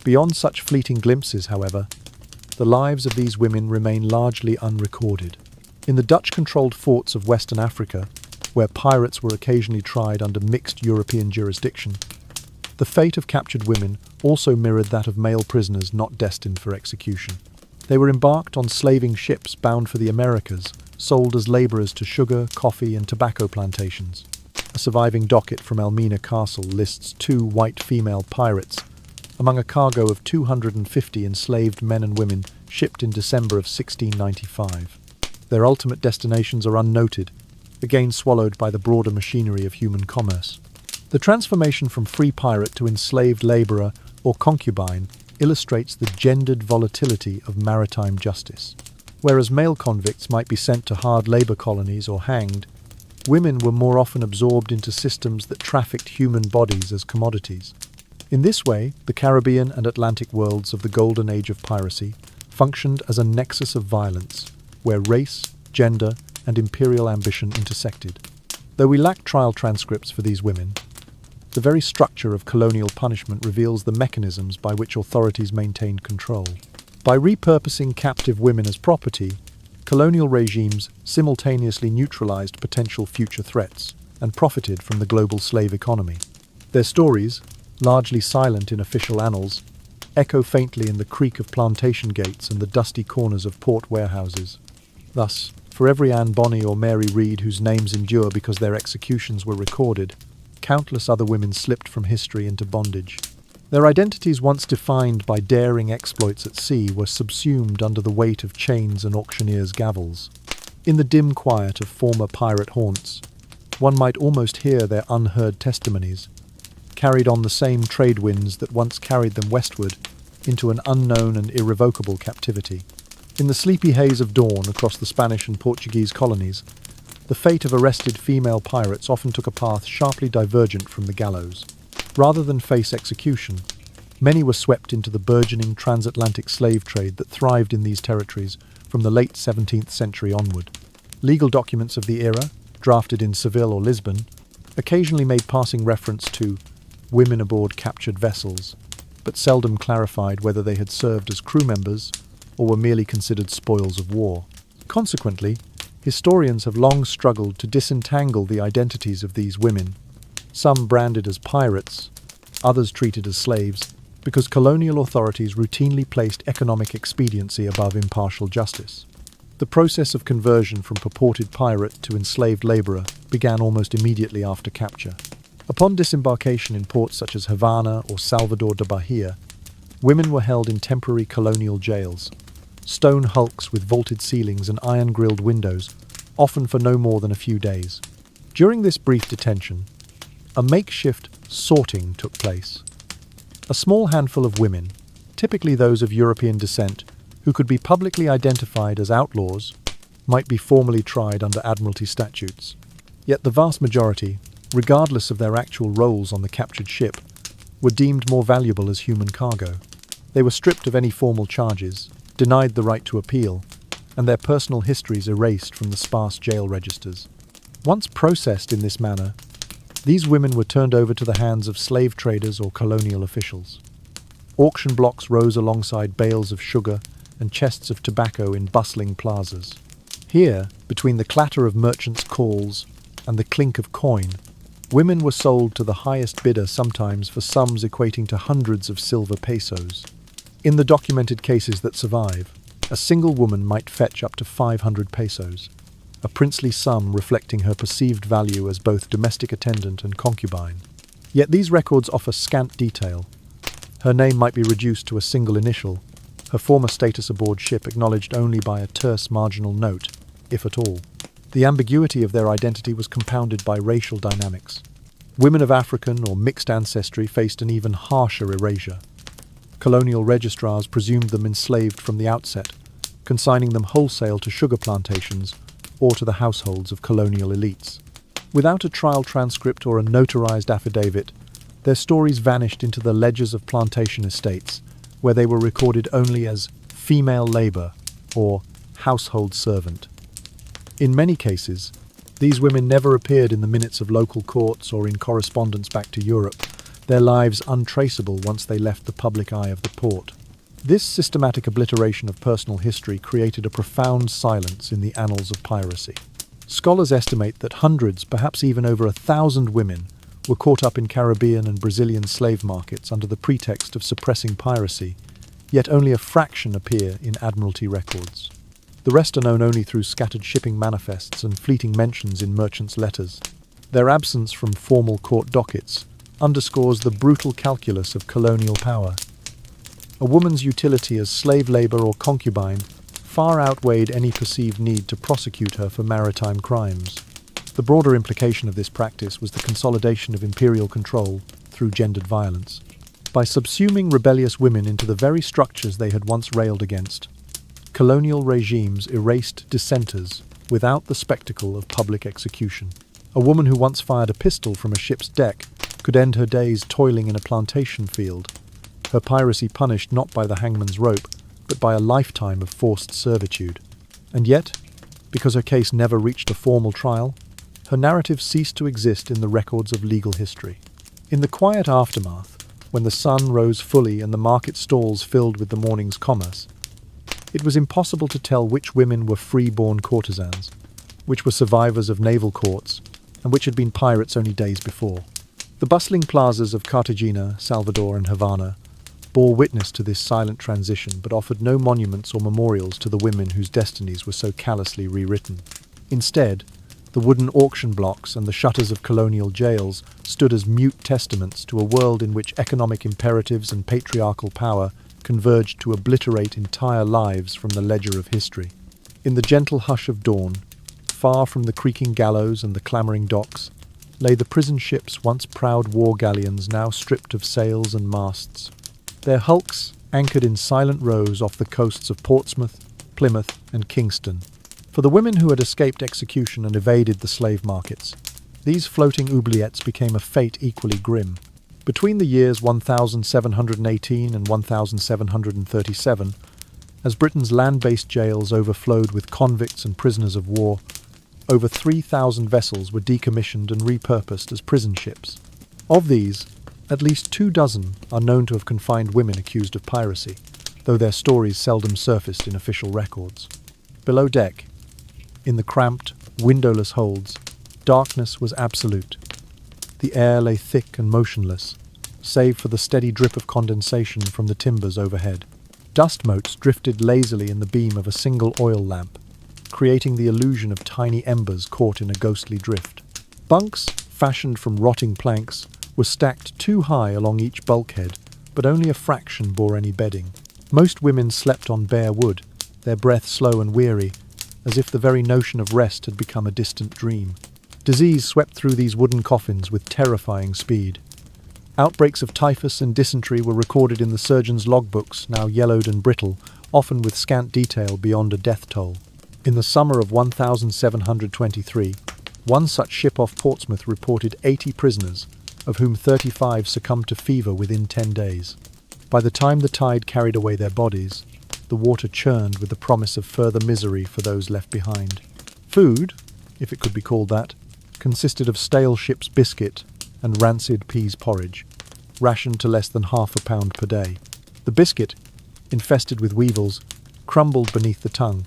Beyond such fleeting glimpses, however, the lives of these women remain largely unrecorded. In the Dutch-controlled forts of Western Africa, where pirates were occasionally tried under mixed European jurisdiction, the fate of captured women also mirrored that of male prisoners not destined for execution. They were embarked on slaving ships bound for the Americas, sold as labourers to sugar, coffee and tobacco plantations. A surviving docket from Elmina Castle lists 2 white female pirates among a cargo of 250 enslaved men and women shipped in December of 1695. Their ultimate destinations are unnoted, again swallowed by the broader machinery of human commerce. The transformation from free pirate to enslaved labourer or concubine illustrates the gendered volatility of maritime justice. Whereas male convicts might be sent to hard labor colonies or hanged, women were more often absorbed into systems that trafficked human bodies as commodities. In this way, the Caribbean and Atlantic worlds of the golden age of piracy functioned as a nexus of violence, where race, gender, and imperial ambition intersected. Though we lack trial transcripts for these women, the very structure of colonial punishment reveals the mechanisms by which authorities maintained control. By repurposing captive women as property, colonial regimes simultaneously neutralized potential future threats and profited from the global slave economy. Their stories, largely silent in official annals, echo faintly in the creak of plantation gates and the dusty corners of port warehouses. Thus, for every Anne Bonny or Mary Read whose names endure because their executions were recorded, countless other women slipped from history into bondage. Their identities, once defined by daring exploits at sea, were subsumed under the weight of chains and auctioneers' gavels. In the dim quiet of former pirate haunts, one might almost hear their unheard testimonies, carried on the same trade winds that once carried them westward into an unknown and irrevocable captivity. In the sleepy haze of dawn across the Spanish and Portuguese colonies, the fate of arrested female pirates often took a path sharply divergent from the gallows. Rather than face execution, many were swept into the burgeoning transatlantic slave trade that thrived in these territories from the late 17th century onward. Legal documents of the era, drafted in Seville or Lisbon, occasionally made passing reference to women aboard captured vessels, but seldom clarified whether they had served as crew members or were merely considered spoils of war. Consequently, historians have long struggled to disentangle the identities of these women, some branded as pirates, others treated as slaves, because colonial authorities routinely placed economic expediency above impartial justice. The process of conversion from purported pirate to enslaved laborer began almost immediately after capture. Upon disembarkation in ports such as Havana or Salvador de Bahia, women were held in temporary colonial jails, stone hulks with vaulted ceilings and iron-grilled windows, often for no more than a few days. During this brief detention, a makeshift sorting took place. A small handful of women, typically those of European descent, who could be publicly identified as outlaws, might be formally tried under Admiralty statutes. Yet the vast majority, regardless of their actual roles on the captured ship, were deemed more valuable as human cargo. They were stripped of any formal charges, denied the right to appeal, and their personal histories erased from the sparse jail registers. Once processed in this manner, these women were turned over to the hands of slave traders or colonial officials. Auction blocks rose alongside bales of sugar and chests of tobacco in bustling plazas. Here, between the clatter of merchants' calls and the clink of coin, women were sold to the highest bidder, sometimes for sums equating to hundreds of silver pesos. In the documented cases that survive, a single woman might fetch up to 500 pesos, a princely sum reflecting her perceived value as both domestic attendant and concubine. Yet these records offer scant detail. Her name might be reduced to a single initial, her former status aboard ship acknowledged only by a terse marginal note, if at all. The ambiguity of their identity was compounded by racial dynamics. Women of African or mixed ancestry faced an even harsher erasure. Colonial registrars presumed them enslaved from the outset, consigning them wholesale to sugar plantations or to the households of colonial elites. Without a trial transcript or a notarized affidavit, their stories vanished into the ledgers of plantation estates, where they were recorded only as female labor or household servant. In many cases, these women never appeared in the minutes of local courts or in correspondence back to Europe, their lives untraceable once they left the public eye of the port. This systematic obliteration of personal history created a profound silence in the annals of piracy. Scholars estimate that hundreds, perhaps even over 1,000 women, were caught up in Caribbean and Brazilian slave markets under the pretext of suppressing piracy, yet only a fraction appear in Admiralty records. The rest are known only through scattered shipping manifests and fleeting mentions in merchants' letters. Their absence from formal court dockets underscores the brutal calculus of colonial power. A woman's utility as slave labor or concubine far outweighed any perceived need to prosecute her for maritime crimes. The broader implication of this practice was the consolidation of imperial control through gendered violence. by subsuming rebellious women into the very structures they had once railed against. Colonial regimes erased dissenters without the spectacle of public execution. A woman who once fired a pistol from a ship's deck could end her days toiling in a plantation field, her piracy punished not by the hangman's rope, but by a lifetime of forced servitude. And yet, because her case never reached a formal trial, her narrative ceased to exist in the records of legal history. In the quiet aftermath, when the sun rose fully and the market stalls filled with the morning's commerce, it was impossible to tell which women were free-born courtesans, which were survivors of naval courts, and which had been pirates only days before. The bustling plazas of Cartagena, Salvador, and Havana bore witness to this silent transition, but offered no monuments or memorials to the women whose destinies were so callously rewritten. Instead, the wooden auction blocks and the shutters of colonial jails stood as mute testaments to a world in which economic imperatives and patriarchal power converged to obliterate entire lives from the ledger of history. In the gentle hush of dawn, far from the creaking gallows and the clamouring docks, lay the prison ships, once proud war galleons, now stripped of sails and masts. Their hulks anchored in silent rows off the coasts of Portsmouth, Plymouth, and Kingston. For the women who had escaped execution and evaded the slave markets, these floating oubliettes became a fate equally grim. Between the years 1718 and 1737, as Britain's land-based jails overflowed with convicts and prisoners of war, over 3,000 vessels were decommissioned and repurposed as prison ships. Of these, at least 24 are known to have confined women accused of piracy, though their stories seldom surfaced in official records. Below deck, in the cramped, windowless holds, darkness was absolute. The air lay thick and motionless, save for the steady drip of condensation from the timbers overhead. Dust motes drifted lazily in the beam of a single oil lamp, creating the illusion of tiny embers caught in a ghostly drift. Bunks, fashioned from rotting planks, were stacked too high along each bulkhead, but only a fraction bore any bedding. Most women slept on bare wood, their breath slow and weary, as if the very notion of rest had become a distant dream. Disease swept through these wooden coffins with terrifying speed. Outbreaks of typhus and dysentery were recorded in the surgeons' logbooks, now yellowed and brittle, often with scant detail beyond a death toll. In the summer of 1723, one such ship off Portsmouth reported 80 prisoners, of whom 35 succumbed to fever within 10 days. By the time the tide carried away their bodies, the water churned with the promise of further misery for those left behind. Food, if it could be called that, consisted of stale ship's biscuit and rancid peas porridge, rationed to less than ½ pound per day. The biscuit, infested with weevils, crumbled beneath the tongue,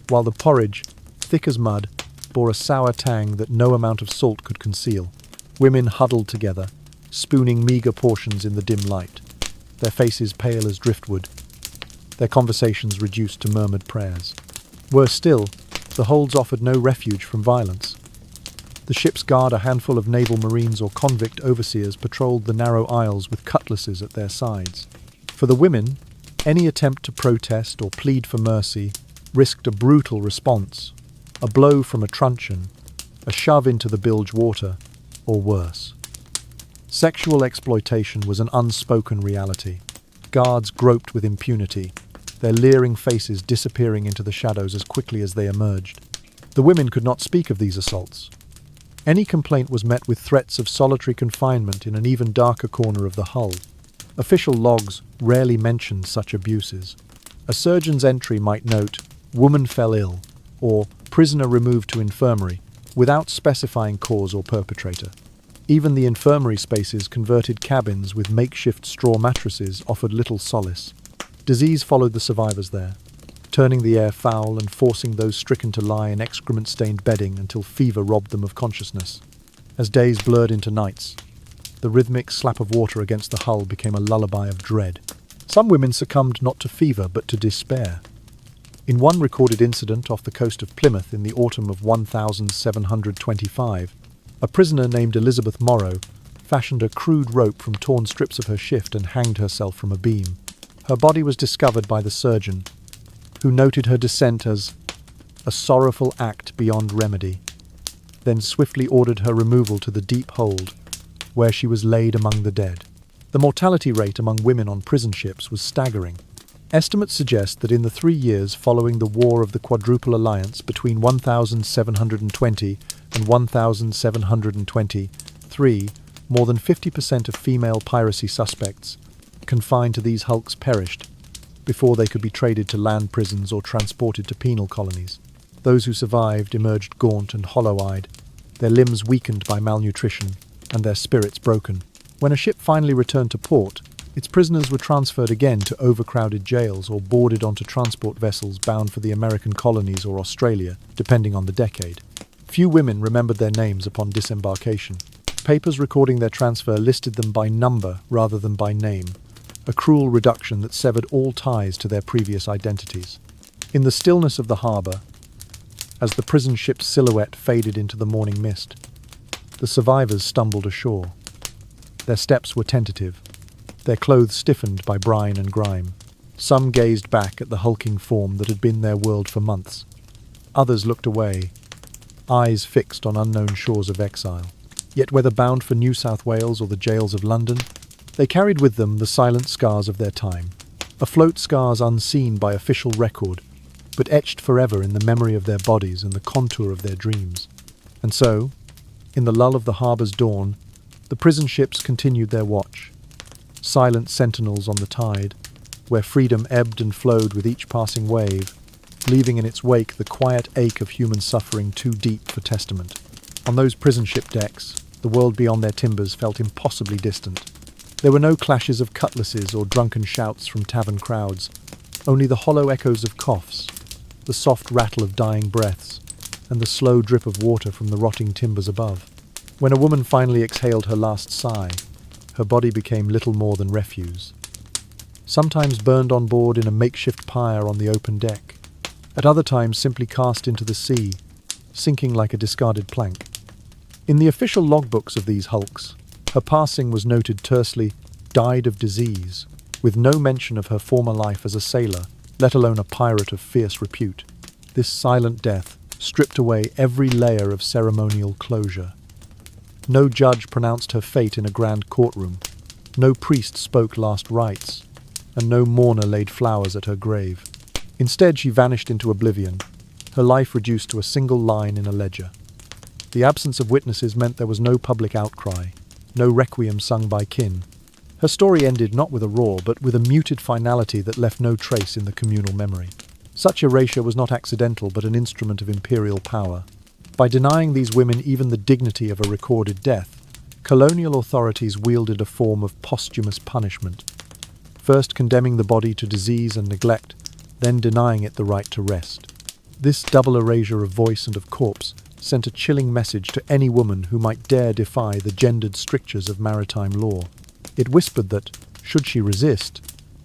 while the porridge, thick as mud, bore a sour tang that no amount of salt could conceal. Women huddled together, spooning meagre portions in the dim light, their faces pale as driftwood, their conversations reduced to murmured prayers. Worse still, the holds offered no refuge from violence. The ship's guard, a handful of naval marines or convict overseers, patrolled the narrow aisles with cutlasses at their sides. For the women, any attempt to protest or plead for mercy risked a brutal response, a blow from a truncheon, a shove into the bilge water, or worse. Sexual exploitation was an unspoken reality. Guards groped with impunity, their leering faces disappearing into the shadows as quickly as they emerged. The women could not speak of these assaults. Any complaint was met with threats of solitary confinement in an even darker corner of the hull. Official logs rarely mentioned such abuses. A surgeon's entry might note, "Woman fell ill," or "Prisoner removed to infirmary," without specifying cause or perpetrator. Even the infirmary spaces, converted cabins with makeshift straw mattresses, offered little solace. Disease followed the survivors there, turning the air foul and forcing those stricken to lie in excrement-stained bedding until fever robbed them of consciousness. As days blurred into nights, the rhythmic slap of water against the hull became a lullaby of dread. Some women succumbed not to fever but to despair. In one recorded incident off the coast of Plymouth in the autumn of 1725, a prisoner named Elizabeth Morrow fashioned a crude rope from torn strips of her shift and hanged herself from a beam. Her body was discovered by the surgeon, who noted her descent as a sorrowful act beyond remedy, then swiftly ordered her removal to the deep hold, where she was laid among the dead. The mortality rate among women on prison ships was staggering. Estimates suggest that in the 3 years following the War of the Quadruple Alliance between 1720 and 1723, more than 50% of female piracy suspects confined to these hulks perished before they could be traded to land prisons or transported to penal colonies. Those who survived emerged gaunt and hollow-eyed, their limbs weakened by malnutrition and their spirits broken. When a ship finally returned to port, its prisoners were transferred again to overcrowded jails or boarded onto transport vessels bound for the American colonies or Australia, depending on the decade. Few women remembered their names upon disembarkation. Papers recording their transfer listed them by number rather than by name, a cruel reduction that severed all ties to their previous identities. In the stillness of the harbour, as the prison ship's silhouette faded into the morning mist, the survivors stumbled ashore. Their steps were tentative, their clothes stiffened by brine and grime. Some gazed back at the hulking form that had been their world for months. Others looked away, eyes fixed on unknown shores of exile. Yet whether bound for New South Wales or the jails of London, they carried with them the silent scars of their time, afloat scars unseen by official record, but etched forever in the memory of their bodies and the contour of their dreams. And so, in the lull of the harbour's dawn, the prison ships continued their watch, silent sentinels on the tide, where freedom ebbed and flowed with each passing wave, leaving in its wake the quiet ache of human suffering too deep for testament. On those prison ship decks, the world beyond their timbers felt impossibly distant. There were no clashes of cutlasses or drunken shouts from tavern crowds, only the hollow echoes of coughs, the soft rattle of dying breaths, and the slow drip of water from the rotting timbers above. When a woman finally exhaled her last sigh, her body became little more than refuse. Sometimes burned on board in a makeshift pyre on the open deck, at other times simply cast into the sea, sinking like a discarded plank. In the official logbooks of these hulks, her passing was noted tersely, "died of disease," with no mention of her former life as a sailor, let alone a pirate of fierce repute. This silent death stripped away every layer of ceremonial closure. No judge pronounced her fate in a grand courtroom, no priest spoke last rites, and no mourner laid flowers at her grave. Instead, she vanished into oblivion, her life reduced to a single line in a ledger. The absence of witnesses meant there was no public outcry, no requiem sung by kin. Her story ended not with a roar, but with a muted finality that left no trace in the communal memory. Such erasure was not accidental, but an instrument of imperial power. By denying these women even the dignity of a recorded death, colonial authorities wielded a form of posthumous punishment, first condemning the body to disease and neglect, then denying it the right to rest. This double erasure of voice and of corpse sent a chilling message to any woman who might dare defy the gendered strictures of maritime law. It whispered that, should she resist,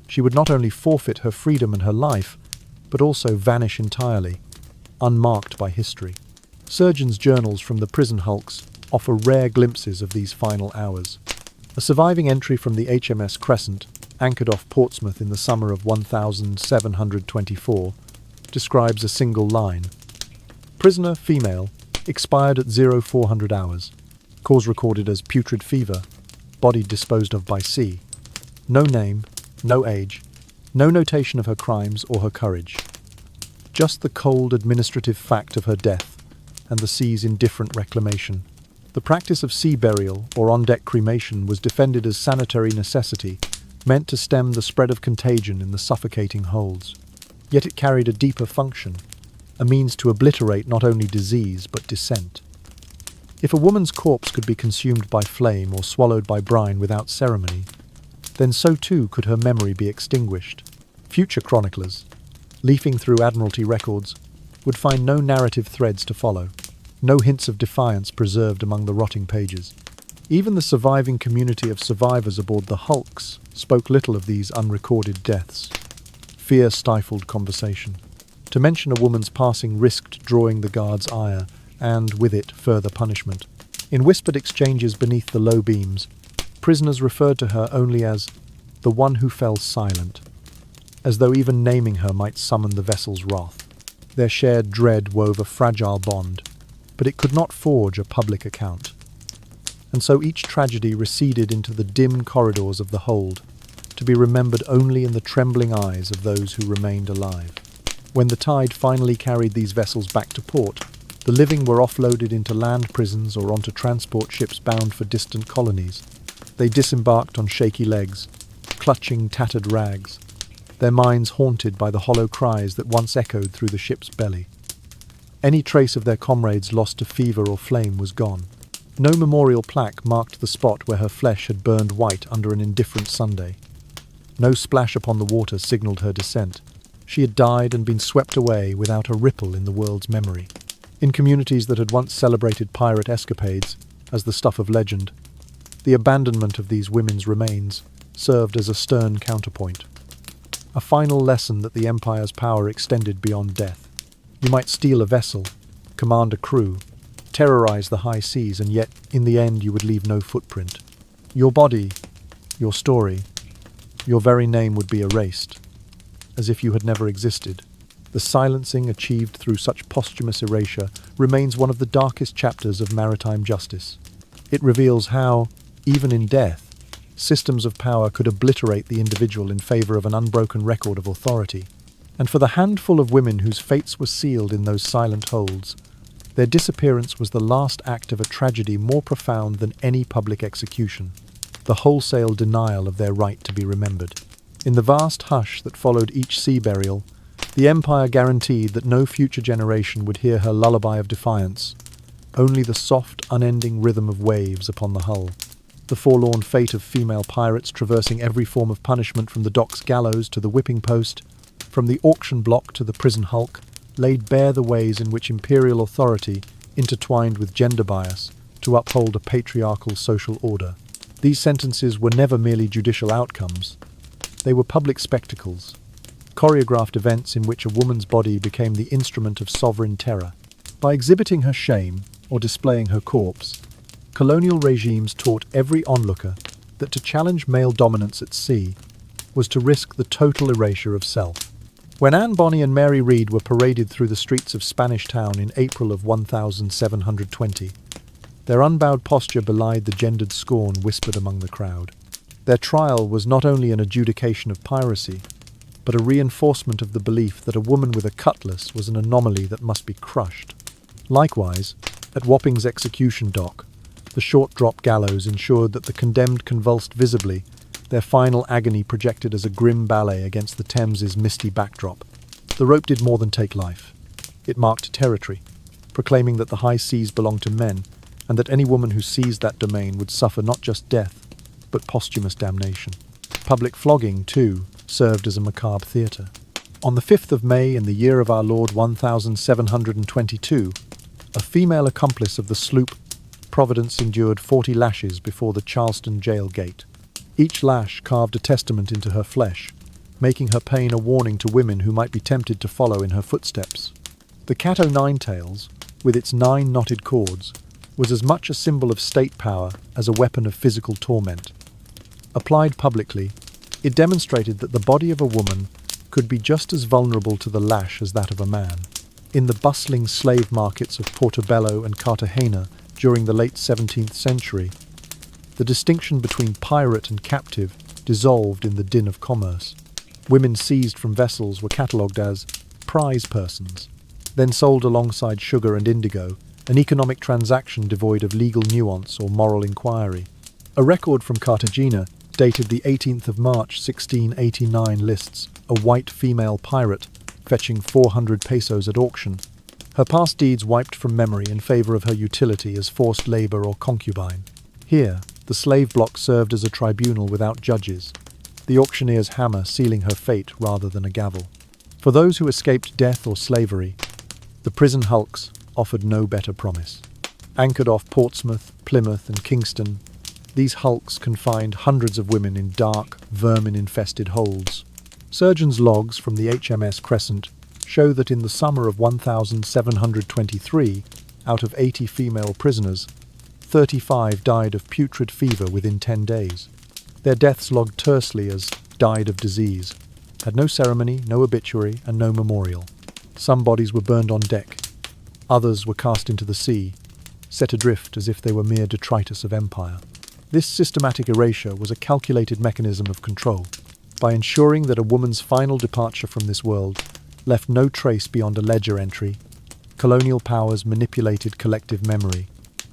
she would not only forfeit her freedom and her life, but also vanish entirely, unmarked by history. Surgeons' journals from the prison hulks offer rare glimpses of these final hours. A surviving entry from the HMS Crescent, anchored off Portsmouth in the summer of 1724, describes a single line. Prisoner, female, expired at 0400 hours. Cause recorded as putrid fever. Body disposed of by sea. No name, no age, no notation of her crimes or her courage. Just the cold administrative fact of her death and the sea's indifferent reclamation. The practice of sea burial or on-deck cremation was defended as sanitary necessity, meant to stem the spread of contagion in the suffocating holds. Yet it carried a deeper function, a means to obliterate not only disease but dissent. If a woman's corpse could be consumed by flame or swallowed by brine without ceremony, then so too could her memory be extinguished. Future chroniclers, leafing through Admiralty records, would find no narrative threads to follow, no hints of defiance preserved among the rotting pages. Even the surviving community of survivors aboard the hulks spoke little of these unrecorded deaths. Fear stifled conversation. To mention a woman's passing risked drawing the guards' ire, and, with it, further punishment. In whispered exchanges beneath the low beams, prisoners referred to her only as the one who fell silent, as though even naming her might summon the vessel's wrath. Their shared dread wove a fragile bond, but it could not forge a public account. and so each tragedy receded into the dim corridors of the hold, to be remembered only in the trembling eyes of those who remained alive. When the tide finally carried these vessels back to port, the living were offloaded into land prisons or onto transport ships bound for distant colonies. They disembarked on shaky legs, clutching tattered rags, their minds haunted by the hollow cries that once echoed through the ship's belly. Any trace of their comrades lost to fever or flame was gone. No memorial plaque marked the spot where her flesh had burned white under an indifferent Sunday. No splash upon the water signalled her descent. She had died and been swept away without a ripple in the world's memory. In communities that had once celebrated pirate escapades as the stuff of legend, the abandonment of these women's remains served as a stern counterpoint. A final lesson that the Empire's power extended beyond death. You might steal a vessel, command a crew, terrorize the high seas, and yet, in the end, you would leave no footprint. Your body, your story, your very name would be erased, as if you had never existed. The silencing achieved through such posthumous erasure remains one of the darkest chapters of maritime justice. It reveals how, even in death, systems of power could obliterate the individual in favor of an unbroken record of authority. And for the handful of women whose fates were sealed in those silent holds, their disappearance was the last act of a tragedy more profound than any public execution, the wholesale denial of their right to be remembered. In the vast hush that followed each sea burial, the Empire guaranteed that no future generation would hear her lullaby of defiance, only the soft, unending rhythm of waves upon the hull. The forlorn fate of female pirates traversing every form of punishment from the dock's gallows to the whipping post, from the auction block to the prison hulk, laid bare the ways in which imperial authority intertwined with gender bias to uphold a patriarchal social order. These sentences were never merely judicial outcomes. They were public spectacles, choreographed events in which a woman's body became the instrument of sovereign terror. By exhibiting her shame or displaying her corpse, colonial regimes taught every onlooker that to challenge male dominance at sea was to risk the total erasure of self. When Anne Bonny and Mary Read were paraded through the streets of Spanish Town in April of 1720, their unbowed posture belied the gendered scorn whispered among the crowd. Their trial was not only an adjudication of piracy, but a reinforcement of the belief that a woman with a cutlass was an anomaly that must be crushed. Likewise, at Wapping's execution dock, the short drop gallows ensured that the condemned convulsed visibly, their final agony projected as a grim ballet against the Thames's misty backdrop. The rope did more than take life. It marked territory, proclaiming that the high seas belonged to men, and that any woman who seized that domain would suffer not just death, but posthumous damnation. Public flogging, too, served as a macabre theatre. On the 5th of May in the year of our Lord 1722, a female accomplice of the sloop Providence endured 40 lashes before the Charleston jail gate. Each lash carved a testament into her flesh, making her pain a warning to women who might be tempted to follow in her footsteps. The cat o' nine tails, with its 9 knotted cords, was as much a symbol of state power as a weapon of physical torment. Applied publicly, it demonstrated that the body of a woman could be just as vulnerable to the lash as that of a man. In the bustling slave markets of Portobello and Cartagena during the late 17th century, the distinction between pirate and captive dissolved in the din of commerce. Women seized from vessels were catalogued as prize persons, then sold alongside sugar and indigo, an economic transaction devoid of legal nuance or moral inquiry. A record from Cartagena, dated the 18th of March 1689, lists a white female pirate fetching 400 pesos at auction, her past deeds wiped from memory in favor of her utility as forced labor or concubine. Here, the slave block served as a tribunal without judges, the auctioneer's hammer sealing her fate rather than a gavel. For those who escaped death or slavery, the prison hulks offered no better promise. Anchored off Portsmouth, Plymouth, and Kingston, these hulks confined hundreds of women in dark, vermin-infested holds. Surgeons' logs from the HMS Crescent show that in the summer of 1723, out of 80 female prisoners, 35 died of putrid fever within 10 days. Their deaths logged tersely as died of disease, had no ceremony, no obituary, and no memorial. Some bodies were burned on deck. Others were cast into the sea, set adrift as if they were mere detritus of empire. This systematic erasure was a calculated mechanism of control. By ensuring that a woman's final departure from this world left no trace beyond a ledger entry, colonial powers manipulated collective memory.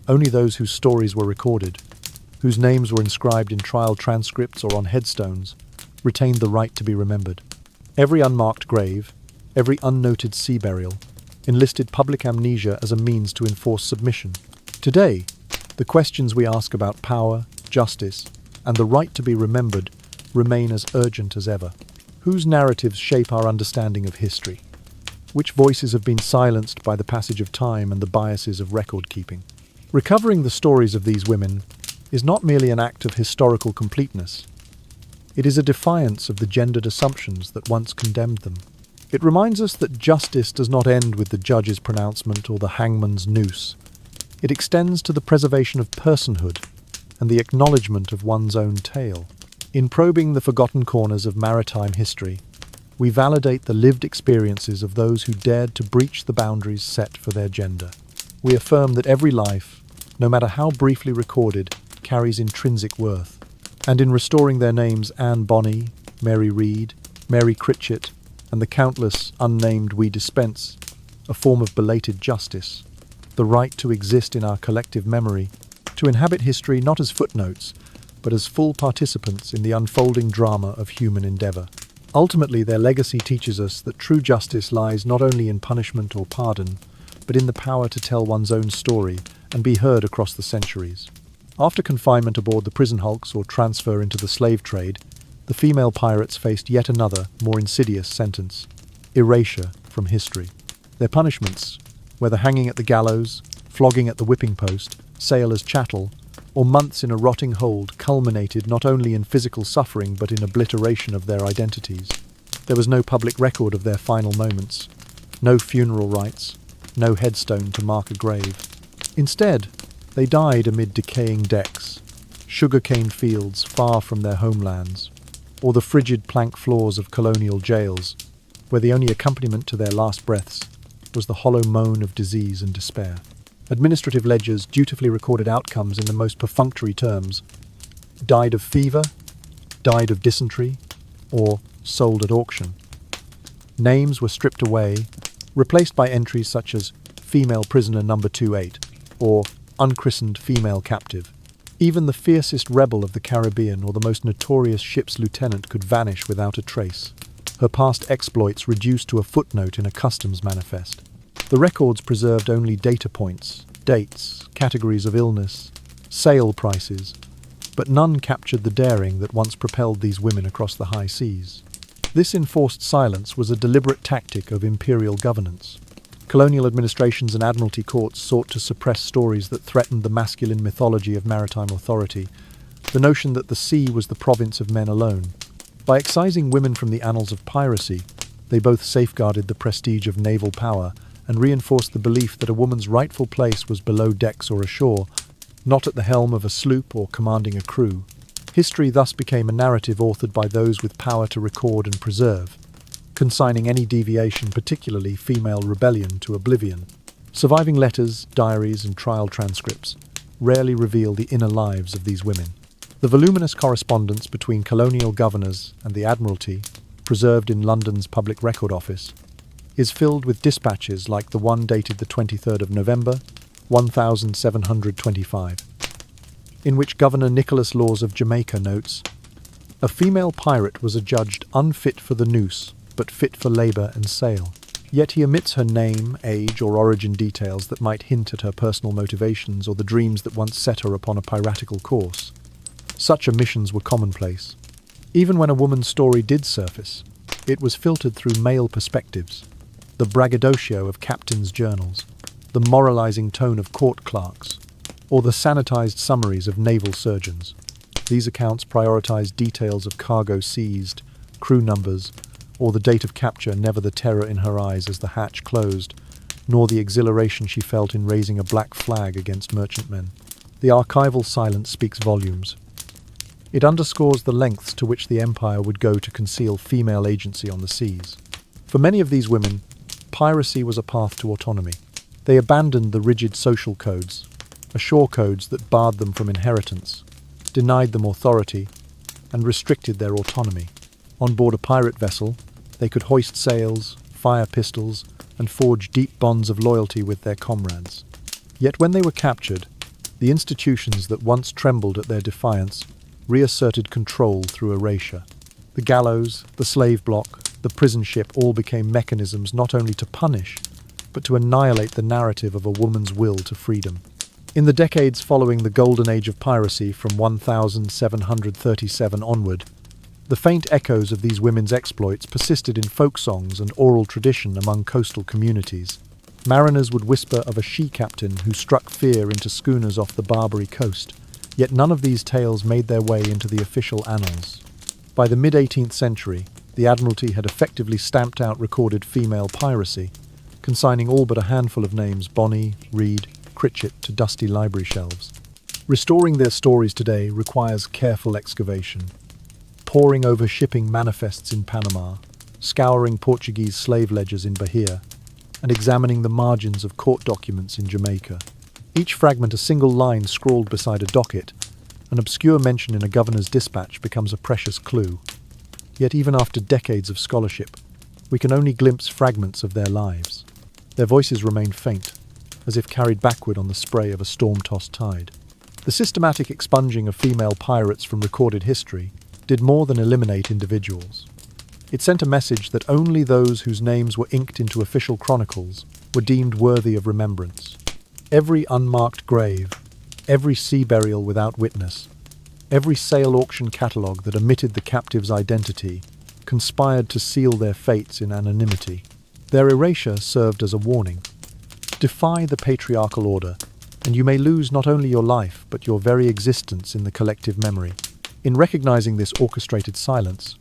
Only those whose stories were recorded, whose names were inscribed in trial transcripts or on headstones, retained the right to be remembered. Every unmarked grave, every unnoted sea burial, enlisted public amnesia as a means to enforce submission. Today, the questions we ask about power, justice, and the right to be remembered remain as urgent as ever. Whose narratives shape our understanding of history? Which voices have been silenced by the passage of time and the biases of record-keeping? Recovering the stories of these women is not merely an act of historical completeness. It is a defiance of the gendered assumptions that once condemned them. It reminds us that justice does not end with the judge's pronouncement or the hangman's noose. It extends to the preservation of personhood and the acknowledgement of one's own tale. In probing the forgotten corners of maritime history, we validate the lived experiences of those who dared to breach the boundaries set for their gender. We affirm that every life, no matter how briefly recorded, carries intrinsic worth. And in restoring their names Anne Bonny, Mary Read, Mary Critchett, and the countless unnamed we dispense a form of belated justice, the right to exist in our collective memory, to inhabit history not as footnotes, but as full participants in the unfolding drama of human endeavor. Ultimately, their legacy teaches us that true justice lies not only in punishment or pardon, but in the power to tell one's own story and be heard across the centuries. After confinement aboard the prison hulks or transfer into the slave trade, the female pirates faced yet another, more insidious sentence: erasure from history. Their punishments, whether hanging at the gallows, flogging at the whipping post, sale as chattel, or months in a rotting hold, culminated not only in physical suffering but in obliteration of their identities. There was no public record of their final moments, no funeral rites, no headstone to mark a grave. Instead, they died amid decaying decks, sugarcane fields far from their homelands, or the frigid plank floors of colonial jails, where the only accompaniment to their last breaths was the hollow moan of disease and despair. Administrative ledgers dutifully recorded outcomes in the most perfunctory terms: died of fever, died of dysentery, or sold at auction. Names were stripped away, replaced by entries such as female prisoner number 28 or unchristened female captive. Even the fiercest rebel of the Caribbean or the most notorious ship's lieutenant could vanish without a trace, her past exploits reduced to a footnote in a customs manifest. The records preserved only data points, dates, categories of illness, sale prices, but none captured the daring that once propelled these women across the high seas. This enforced silence was a deliberate tactic of imperial governance. Colonial administrations and admiralty courts sought to suppress stories that threatened the masculine mythology of maritime authority, the notion that the sea was the province of men alone. By excising women from the annals of piracy, they both safeguarded the prestige of naval power and reinforced the belief that a woman's rightful place was below decks or ashore, not at the helm of a sloop or commanding a crew. History thus became a narrative authored by those with power to record and preserve, consigning any deviation, particularly female rebellion, to oblivion. Surviving letters, diaries, and trial transcripts rarely reveal the inner lives of these women. The voluminous correspondence between colonial governors and the Admiralty, preserved in London's Public Record Office, is filled with dispatches like the one dated the 23rd of November, 1725, in which Governor Nicholas Laws of Jamaica notes, "A female pirate was adjudged unfit for the noose, but fit for labour and sale." Yet he omits her name, age, or origin details that might hint at her personal motivations or the dreams that once set her upon a piratical course. Such omissions were commonplace. Even when a woman's story did surface, it was filtered through male perspectives, the braggadocio of captains' journals, the moralizing tone of court clerks, or the sanitized summaries of naval surgeons. These accounts prioritized details of cargo seized, crew numbers, or the date of capture, never the terror in her eyes as the hatch closed, nor the exhilaration she felt in raising a black flag against merchantmen. The archival silence speaks volumes. It underscores the lengths to which the empire would go to conceal female agency on the seas. For many of these women, piracy was a path to autonomy. They abandoned the rigid social codes, ashore codes that barred them from inheritance, denied them authority, and restricted their autonomy. On board a pirate vessel, they could hoist sails, fire pistols, and forge deep bonds of loyalty with their comrades. Yet when they were captured, the institutions that once trembled at their defiance reasserted control through erasure. The gallows, the slave block, the prison ship all became mechanisms not only to punish, but to annihilate the narrative of a woman's will to freedom. In the decades following the golden age of piracy from 1737 onward, the faint echoes of these women's exploits persisted in folk songs and oral tradition among coastal communities. Mariners would whisper of a she-captain who struck fear into schooners off the Barbary coast, yet none of these tales made their way into the official annals. By the mid-18th century, the Admiralty had effectively stamped out recorded female piracy, consigning all but a handful of names, Bonny, Reed, Critchett, to dusty library shelves. Restoring their stories today requires careful excavation. Poring over shipping manifests in Panama, scouring Portuguese slave ledgers in Bahia, and examining the margins of court documents in Jamaica. Each fragment a single line scrawled beside a docket, an obscure mention in a governor's dispatch becomes a precious clue. Yet even after decades of scholarship, we can only glimpse fragments of their lives. Their voices remain faint, as if carried backward on the spray of a storm-tossed tide. The systematic expunging of female pirates from recorded history did more than eliminate individuals. It sent a message that only those whose names were inked into official chronicles were deemed worthy of remembrance. Every unmarked grave, every sea burial without witness, every sale auction catalogue that omitted the captive's identity conspired to seal their fates in anonymity. Their erasure served as a warning. Defy the patriarchal order, and you may lose not only your life but your very existence in the collective memory. In recognizing this orchestrated silence,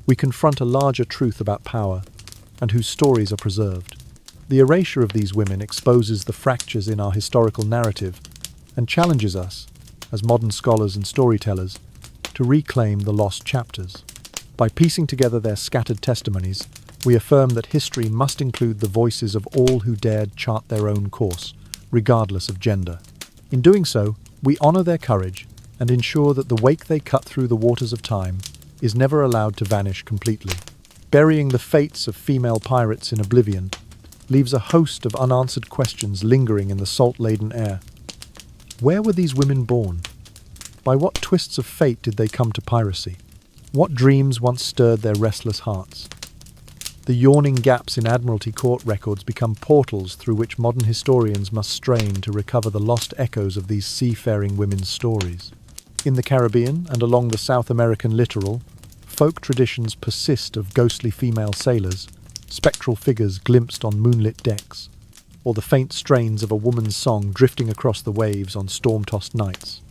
we confront a larger truth about power and whose stories are preserved. The erasure of these women exposes the fractures in our historical narrative and challenges us, as modern scholars and storytellers, to reclaim the lost chapters. By piecing together their scattered testimonies, we affirm that history must include the voices of all who dared chart their own course, regardless of gender. In doing so, we honor their courage and ensure that the wake they cut through the waters of time is never allowed to vanish completely. Burying the fates of female pirates in oblivion leaves a host of unanswered questions lingering in the salt-laden air. Where were these women born? By what twists of fate did they come to piracy? What dreams once stirred their restless hearts? The yawning gaps in Admiralty court records become portals through which modern historians must strain to recover the lost echoes of these seafaring women's stories. In the Caribbean and along the South American littoral, folk traditions persist of ghostly female sailors, spectral figures glimpsed on moonlit decks, or the faint strains of a woman's song drifting across the waves on storm-tossed nights.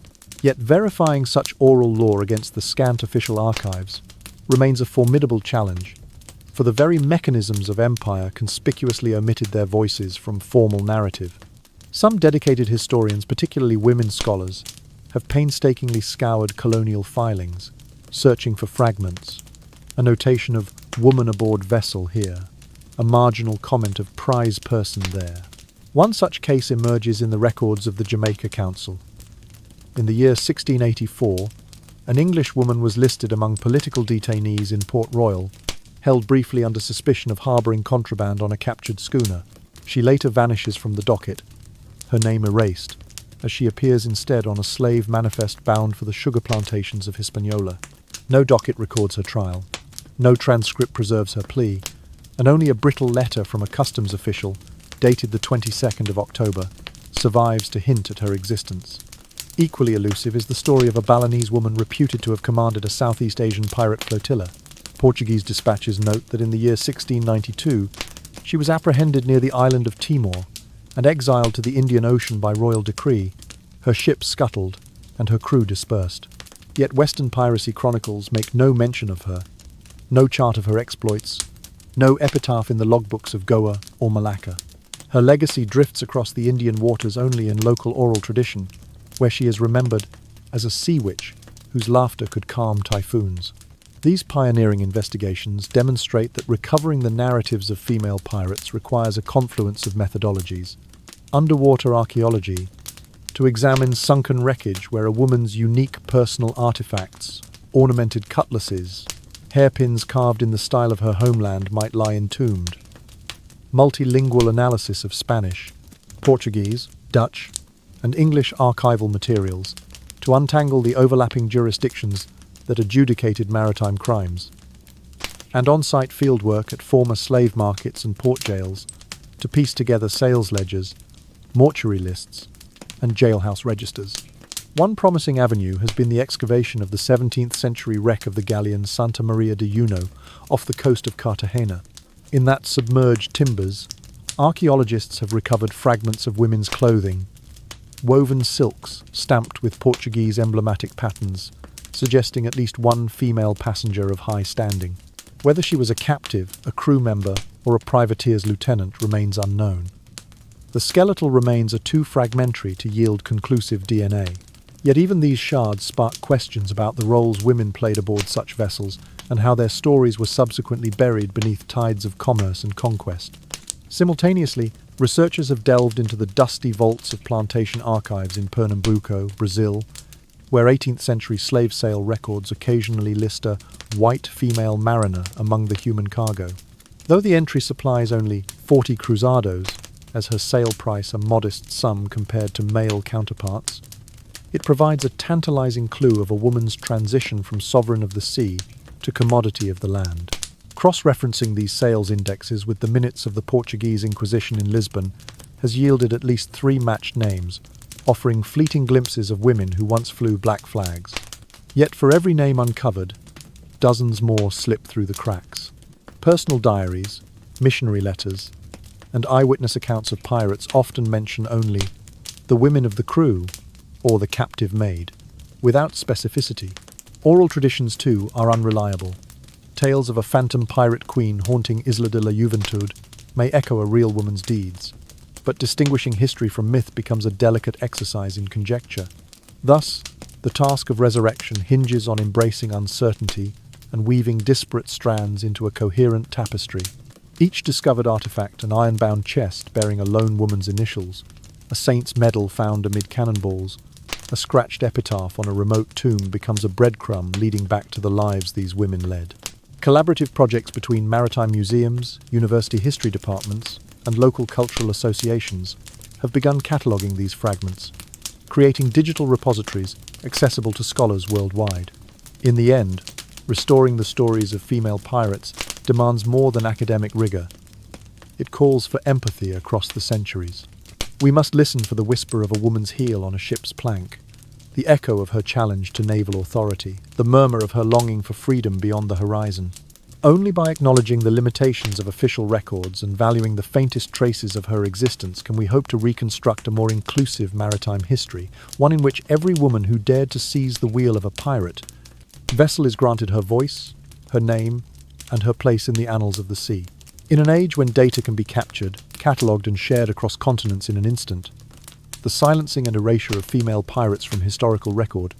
Yet verifying such oral lore against the scant official archives remains a formidable challenge, for the very mechanisms of empire conspicuously omitted their voices from formal narrative. Some dedicated historians, particularly women scholars, have painstakingly scoured colonial filings, searching for fragments, a notation of woman aboard vessel here, a marginal comment of prize person there. One such case emerges in the records of the Jamaica Council. In the year 1684, an English woman was listed among political detainees in Port Royal, held briefly under suspicion of harbouring contraband on a captured schooner. She later vanishes from the docket, her name erased, as she appears instead on a slave manifest bound for the sugar plantations of Hispaniola. No docket records her trial, no transcript preserves her plea, and only a brittle letter from a customs official, dated the 22nd of October, survives to hint at her existence. Equally elusive is the story of a Balinese woman reputed to have commanded a Southeast Asian pirate flotilla. Portuguese dispatches note that in the year 1692, she was apprehended near the island of Timor and exiled to the Indian Ocean by royal decree, her ship scuttled and her crew dispersed. Yet Western piracy chronicles make no mention of her, no chart of her exploits, no epitaph in the logbooks of Goa or Malacca. Her legacy drifts across the Indian waters only in local oral tradition, where she is remembered as a sea witch whose laughter could calm typhoons. These pioneering investigations demonstrate that recovering the narratives of female pirates requires a confluence of methodologies: underwater archaeology, to examine sunken wreckage where a woman's unique personal artifacts, ornamented cutlasses, hairpins carved in the style of her homeland might lie entombed. Multilingual analysis of Spanish, Portuguese, Dutch, and English archival materials to untangle the overlapping jurisdictions that adjudicated maritime crimes. And on-site fieldwork at former slave markets and port jails to piece together sales ledgers, mortuary lists, and jailhouse registers. One promising avenue has been the excavation of the 17th century wreck of the galleon Santa Maria de Uno off the coast of Cartagena. In that submerged timbers, archaeologists have recovered fragments of women's clothing, woven silks stamped with Portuguese emblematic patterns, suggesting at least one female passenger of high standing. Whether she was a captive, a crew member, or a privateer's lieutenant remains unknown. The skeletal remains are too fragmentary to yield conclusive DNA. Yet even these shards spark questions about the roles women played aboard such vessels and how their stories were subsequently buried beneath tides of commerce and conquest. Simultaneously, researchers have delved into the dusty vaults of plantation archives in Pernambuco, Brazil, where 18th century slave sale records occasionally list a white female mariner among the human cargo. Though the entry supplies only 40 cruzados, as her sale price a modest sum compared to male counterparts, it provides a tantalizing clue of a woman's transition from sovereign of the sea to commodity of the land. Cross-referencing these sales indexes with the minutes of the Portuguese Inquisition in Lisbon has yielded at least 3 matched names, offering fleeting glimpses of women who once flew black flags. Yet for every name uncovered, dozens more slip through the cracks. Personal diaries, missionary letters, and eyewitness accounts of pirates often mention only the women of the crew or the captive maid, without specificity. Oral traditions, too, are unreliable. Tales of a phantom pirate queen haunting Isla de la Juventud may echo a real woman's deeds, but distinguishing history from myth becomes a delicate exercise in conjecture. Thus, the task of resurrection hinges on embracing uncertainty and weaving disparate strands into a coherent tapestry. Each discovered artifact, an iron-bound chest bearing a lone woman's initials, a saint's medal found amid cannonballs, a scratched epitaph on a remote tomb becomes a breadcrumb leading back to the lives these women led. Collaborative projects between maritime museums, university history departments, and local cultural associations have begun cataloguing these fragments, creating digital repositories accessible to scholars worldwide. In the end, restoring the stories of female pirates demands more than academic rigor. It calls for empathy across the centuries. We must listen for the whisper of a woman's heel on a ship's plank, the echo of her challenge to naval authority, the murmur of her longing for freedom beyond the horizon. Only by acknowledging the limitations of official records and valuing the faintest traces of her existence can we hope to reconstruct a more inclusive maritime history, one in which every woman who dared to seize the wheel of a pirate vessel is granted her voice, her name, and her place in the annals of the sea. In an age when data can be captured, catalogued and shared across continents in an instant, the silencing and erasure of female pirates from historical record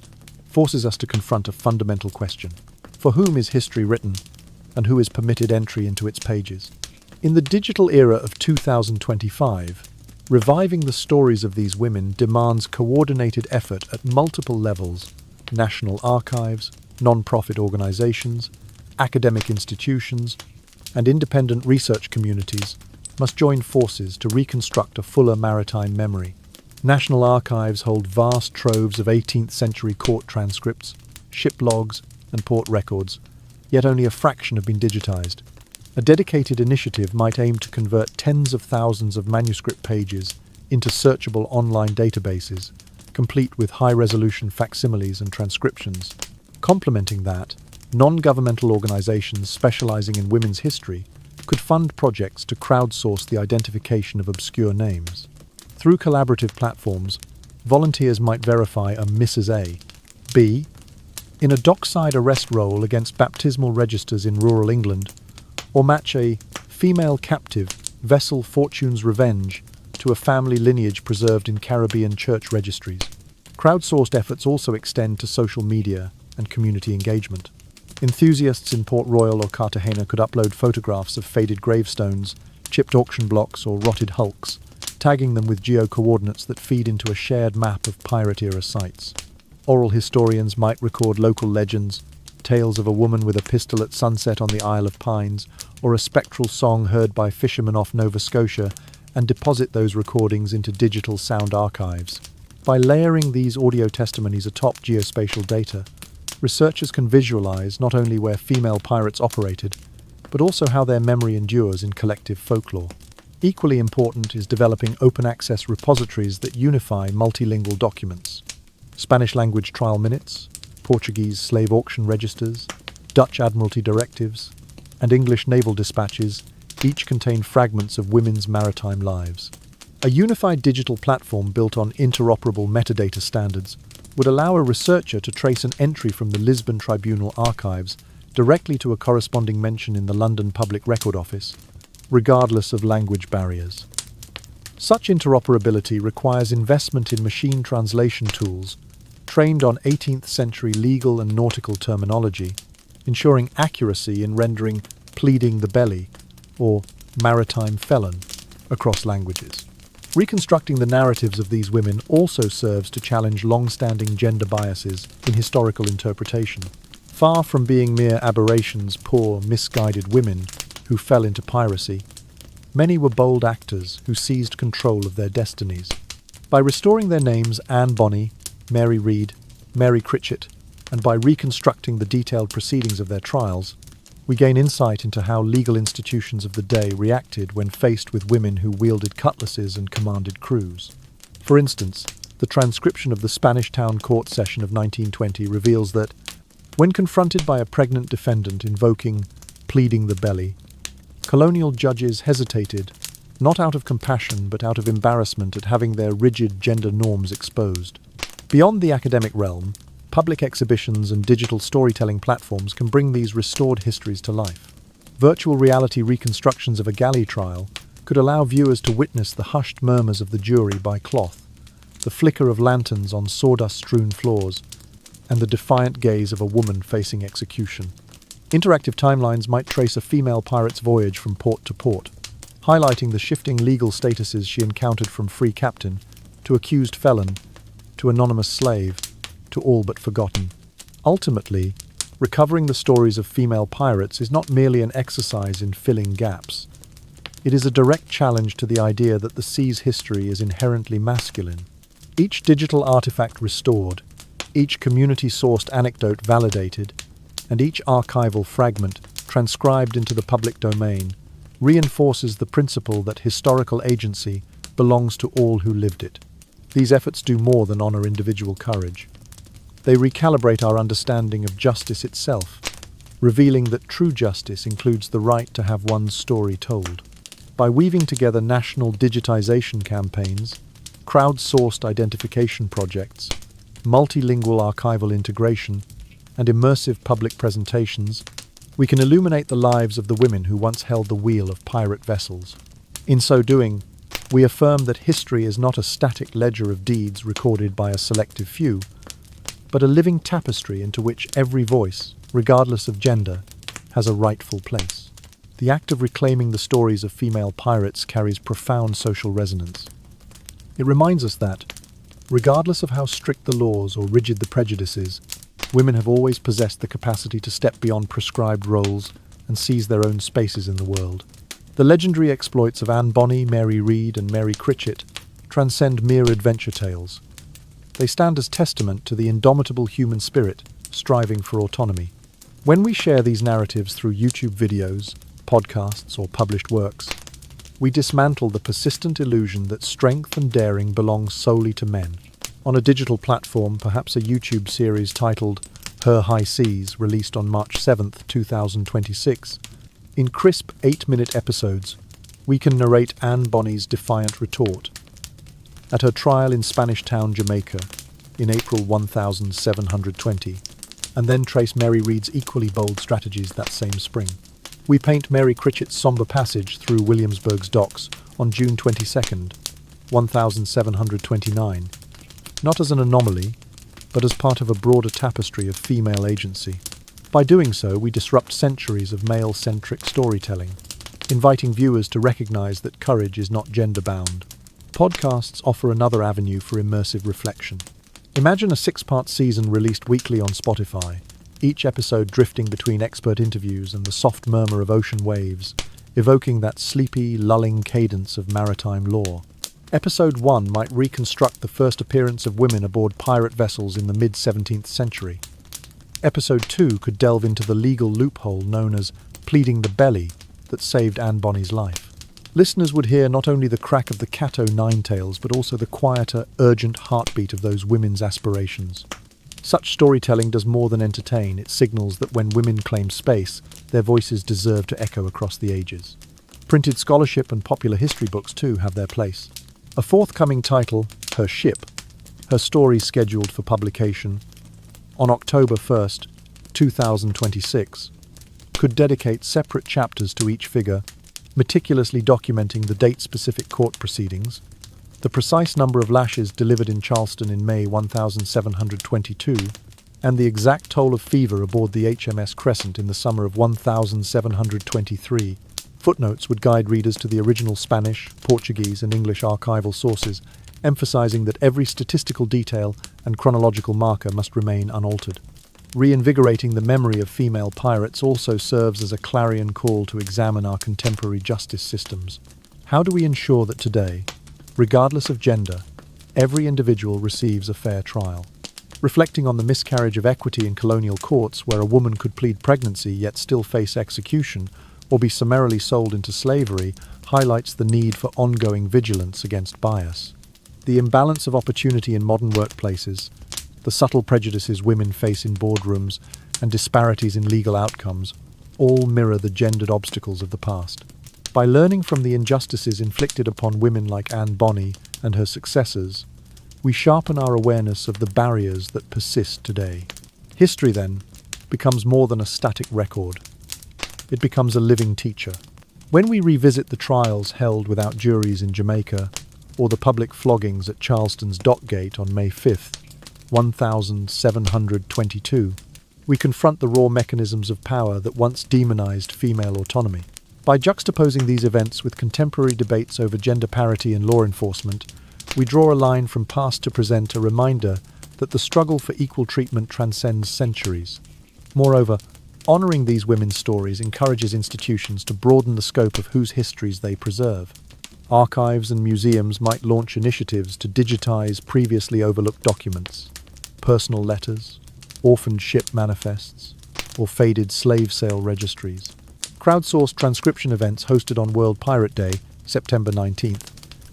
forces us to confront a fundamental question. For whom is history written, and who is permitted entry into its pages? In the digital era of 2025, reviving the stories of these women demands coordinated effort at multiple levels: national archives, non-profit organizations, academic institutions, and independent research communities must join forces to reconstruct a fuller maritime memory. National archives hold vast troves of 18th century court transcripts, ship logs, and port records, yet only a fraction have been digitized. A dedicated initiative might aim to convert tens of thousands of manuscript pages into searchable online databases, complete with high-resolution facsimiles and transcriptions. Complementing that, non-governmental organizations specializing in women's history could fund projects to crowdsource the identification of obscure names. Through collaborative platforms, volunteers might verify a Mrs. A, B, in a dockside arrest roll against baptismal registers in rural England, or match a female captive vessel Fortune's Revenge to a family lineage preserved in Caribbean church registries. Crowdsourced efforts also extend to social media and community engagement. Enthusiasts in Port Royal or Cartagena could upload photographs of faded gravestones, chipped auction blocks, or rotted hulks, tagging them with geo-coordinates that feed into a shared map of pirate-era sites. Oral historians might record local legends, tales of a woman with a pistol at sunset on the Isle of Pines, or a spectral song heard by fishermen off Nova Scotia, and deposit those recordings into digital sound archives. By layering these audio testimonies atop geospatial data, researchers can visualize not only where female pirates operated, but also how their memory endures in collective folklore. Equally important is developing open-access repositories that unify multilingual documents. Spanish-language trial minutes, Portuguese slave auction registers, Dutch Admiralty directives, and English naval dispatches each contain fragments of women's maritime lives. A unified digital platform built on interoperable metadata standards would allow a researcher to trace an entry from the Lisbon Tribunal archives directly to a corresponding mention in the London Public Record Office, regardless of language barriers. Such interoperability requires investment in machine translation tools trained on 18th century legal and nautical terminology, ensuring accuracy in rendering pleading the belly or maritime felon across languages. Reconstructing the narratives of these women also serves to challenge long-standing gender biases in historical interpretation. Far from being mere aberrations, poor, misguided women who fell into piracy, many were bold actors who seized control of their destinies. By restoring their names Anne Bonny, Mary Read, Mary Critchett, and by reconstructing the detailed proceedings of their trials, we gain insight into how legal institutions of the day reacted when faced with women who wielded cutlasses and commanded crews. For instance, the transcription of the Spanish Town Court session of 1920 reveals that, when confronted by a pregnant defendant invoking pleading the belly, colonial judges hesitated, not out of compassion but out of embarrassment at having their rigid gender norms exposed. Beyond the academic realm, public exhibitions and digital storytelling platforms can bring these restored histories to life. Virtual reality reconstructions of a galley trial could allow viewers to witness the hushed murmurs of the jury by cloth, the flicker of lanterns on sawdust-strewn floors, and the defiant gaze of a woman facing execution. Interactive timelines might trace a female pirate's voyage from port to port, highlighting the shifting legal statuses she encountered from free captain to accused felon to anonymous slave to all but forgotten. Ultimately, recovering the stories of female pirates is not merely an exercise in filling gaps. It is a direct challenge to the idea that the sea's history is inherently masculine. Each digital artifact restored, each community-sourced anecdote validated, and each archival fragment transcribed into the public domain reinforces the principle that historical agency belongs to all who lived it. These efforts do more than honor individual courage. They recalibrate our understanding of justice itself, revealing that true justice includes the right to have one's story told. By weaving together national digitization campaigns, crowd-sourced identification projects, multilingual archival integration, and immersive public presentations, we can illuminate the lives of the women who once held the wheel of pirate vessels. In so doing, we affirm that history is not a static ledger of deeds recorded by a selective few, but a living tapestry into which every voice, regardless of gender, has a rightful place. The act of reclaiming the stories of female pirates carries profound social resonance. It reminds us that, regardless of how strict the laws or rigid the prejudices, women have always possessed the capacity to step beyond prescribed roles and seize their own spaces in the world. The legendary exploits of Anne Bonny, Mary Read, and Mary Critchett transcend mere adventure tales. They stand as testament to the indomitable human spirit striving for autonomy. When we share these narratives through YouTube videos, podcasts, or published works, we dismantle the persistent illusion that strength and daring belong solely to men. On a digital platform, perhaps a YouTube series titled Her High Seas, released on March 7, 2026, in crisp 8-minute episodes, we can narrate Anne Bonny's defiant retort at her trial in Spanish Town, Jamaica, in April 1720, and then trace Mary Read's equally bold strategies that same spring. We paint Mary Critchett's somber passage through Williamsburg's docks on June 22, 1729, not as an anomaly, but as part of a broader tapestry of female agency. By doing so, we disrupt centuries of male-centric storytelling, inviting viewers to recognize that courage is not gender-bound. Podcasts offer another avenue for immersive reflection. Imagine a 6-part season released weekly on Spotify, each episode drifting between expert interviews and the soft murmur of ocean waves, evoking that sleepy, lulling cadence of maritime lore. Episode 1 might reconstruct the first appearance of women aboard pirate vessels in the mid-17th century. Episode 2 could delve into the legal loophole known as pleading the belly that saved Anne Bonny's life. Listeners would hear not only the crack of the Cato Ninetails, but also the quieter, urgent heartbeat of those women's aspirations. Such storytelling does more than entertain. It signals that when women claim space, their voices deserve to echo across the ages. Printed scholarship and popular history books, too, have their place. A forthcoming title, Her Ship, her story scheduled for publication on October 1st, 2026, could dedicate separate chapters to each figure, meticulously documenting the date-specific court proceedings, the precise number of lashes delivered in Charleston in May 1722, and the exact toll of fever aboard the HMS Crescent in the summer of 1723. Footnotes would guide readers to the original Spanish, Portuguese, and English archival sources, emphasizing that every statistical detail and chronological marker must remain unaltered. Reinvigorating the memory of female pirates also serves as a clarion call to examine our contemporary justice systems. How do we ensure that today, regardless of gender, every individual receives a fair trial? Reflecting on the miscarriage of equity in colonial courts, where a woman could plead pregnancy yet still face execution or be summarily sold into slavery, highlights the need for ongoing vigilance against bias. The imbalance of opportunity in modern workplaces, the subtle prejudices women face in boardrooms, and disparities in legal outcomes all mirror the gendered obstacles of the past. By learning from the injustices inflicted upon women like Anne Bonny and her successors, we sharpen our awareness of the barriers that persist today. History, then, becomes more than a static record. It becomes a living teacher. When we revisit the trials held without juries in Jamaica, or the public floggings at Charleston's Dockgate on May 5th, 1722, we confront the raw mechanisms of power that once demonized female autonomy. By juxtaposing these events with contemporary debates over gender parity in law enforcement, we draw a line from past to present, a reminder that the struggle for equal treatment transcends centuries. Moreover, honoring these women's stories encourages institutions to broaden the scope of whose histories they preserve. Archives and museums might launch initiatives to digitize previously overlooked documents, personal letters, orphaned ship manifests, or faded slave sale registries. Crowdsourced transcription events hosted on World Pirate Day, September 19th,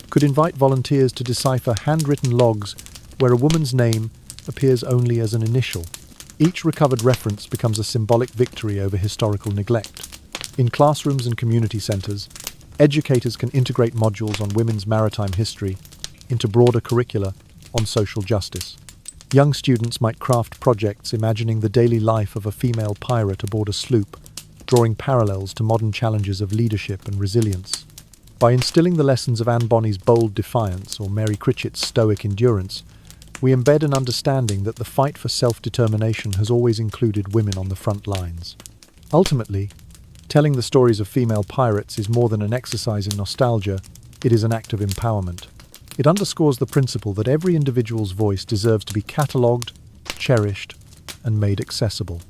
could invite volunteers to decipher handwritten logs where a woman's name appears only as an initial. Each recovered reference becomes a symbolic victory over historical neglect. In classrooms and community centers, educators can integrate modules on women's maritime history into broader curricula on social justice. Young students might craft projects imagining the daily life of a female pirate aboard a sloop, drawing parallels to modern challenges of leadership and resilience. By instilling the lessons of Anne Bonny's bold defiance or Mary Critchett's stoic endurance, we embed an understanding that the fight for self-determination has always included women on the front lines. Ultimately, telling the stories of female pirates is more than an exercise in nostalgia, it is an act of empowerment. It underscores the principle that every individual's voice deserves to be catalogued, cherished, and made accessible.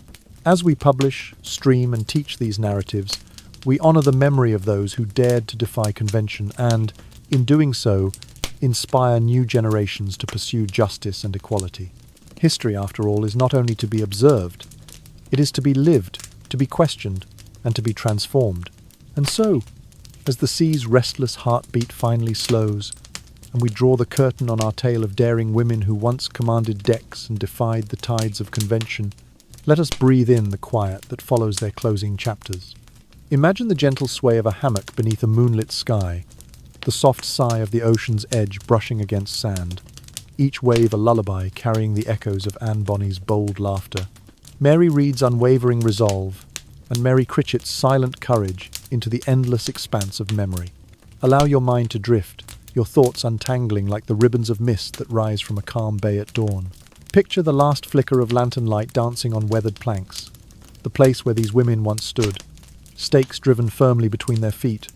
As we publish, stream, and teach these narratives, we honor the memory of those who dared to defy convention and, in doing so, inspire new generations to pursue justice and equality. History, after all, is not only to be observed, it is to be lived, to be questioned, and to be transformed. And so, as the sea's restless heartbeat finally slows, and we draw the curtain on our tale of daring women who once commanded decks and defied the tides of convention, let us breathe in the quiet that follows their closing chapters. Imagine the gentle sway of a hammock beneath a moonlit sky, the soft sigh of the ocean's edge brushing against sand, each wave a lullaby carrying the echoes of Anne Bonny's bold laughter, Mary Read's unwavering resolve, and Mary Critchett's silent courage into the endless expanse of memory. Allow your mind to drift, your thoughts untangling like the ribbons of mist that rise from a calm bay at dawn. Picture the last flicker of lantern light dancing on weathered planks, the place where these women once stood, stakes driven firmly between their feet,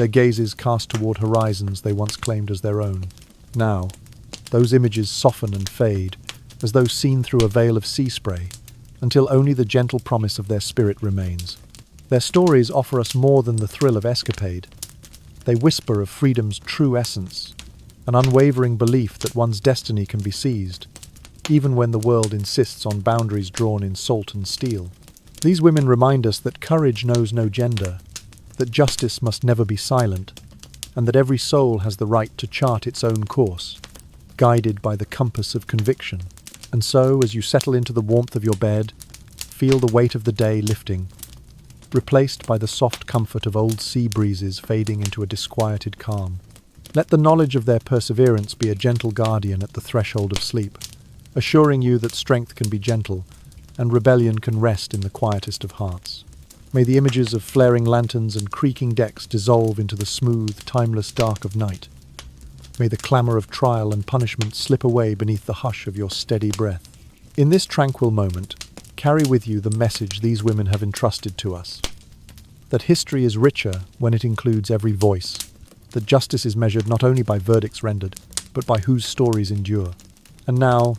their gazes cast toward horizons they once claimed as their own. Now, those images soften and fade, as though seen through a veil of sea spray, until only the gentle promise of their spirit remains. Their stories offer us more than the thrill of escapade. They whisper of freedom's true essence, an unwavering belief that one's destiny can be seized, even when the world insists on boundaries drawn in salt and steel. These women remind us that courage knows no gender, that justice must never be silent, and that every soul has the right to chart its own course, guided by the compass of conviction. And so, as you settle into the warmth of your bed, feel the weight of the day lifting, replaced by the soft comfort of old sea breezes fading into a disquieted calm. Let the knowledge of their perseverance be a gentle guardian at the threshold of sleep, assuring you that strength can be gentle and rebellion can rest in the quietest of hearts. May the images of flaring lanterns and creaking decks dissolve into the smooth, timeless dark of night. May the clamour of trial and punishment slip away beneath the hush of your steady breath. In this tranquil moment, carry with you the message these women have entrusted to us. That history is richer when it includes every voice. That justice is measured not only by verdicts rendered, but by whose stories endure. And now,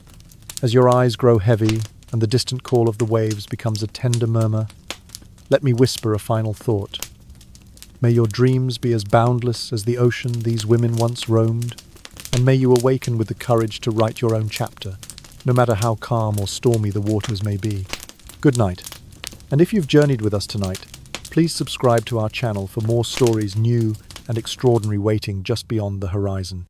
as your eyes grow heavy and the distant call of the waves becomes a tender murmur, let me whisper a final thought. May your dreams be as boundless as the ocean these women once roamed, and may you awaken with the courage to write your own chapter, no matter how calm or stormy the waters may be. Good night, and if you've journeyed with us tonight, please subscribe to our channel for more stories new and extraordinary waiting just beyond the horizon.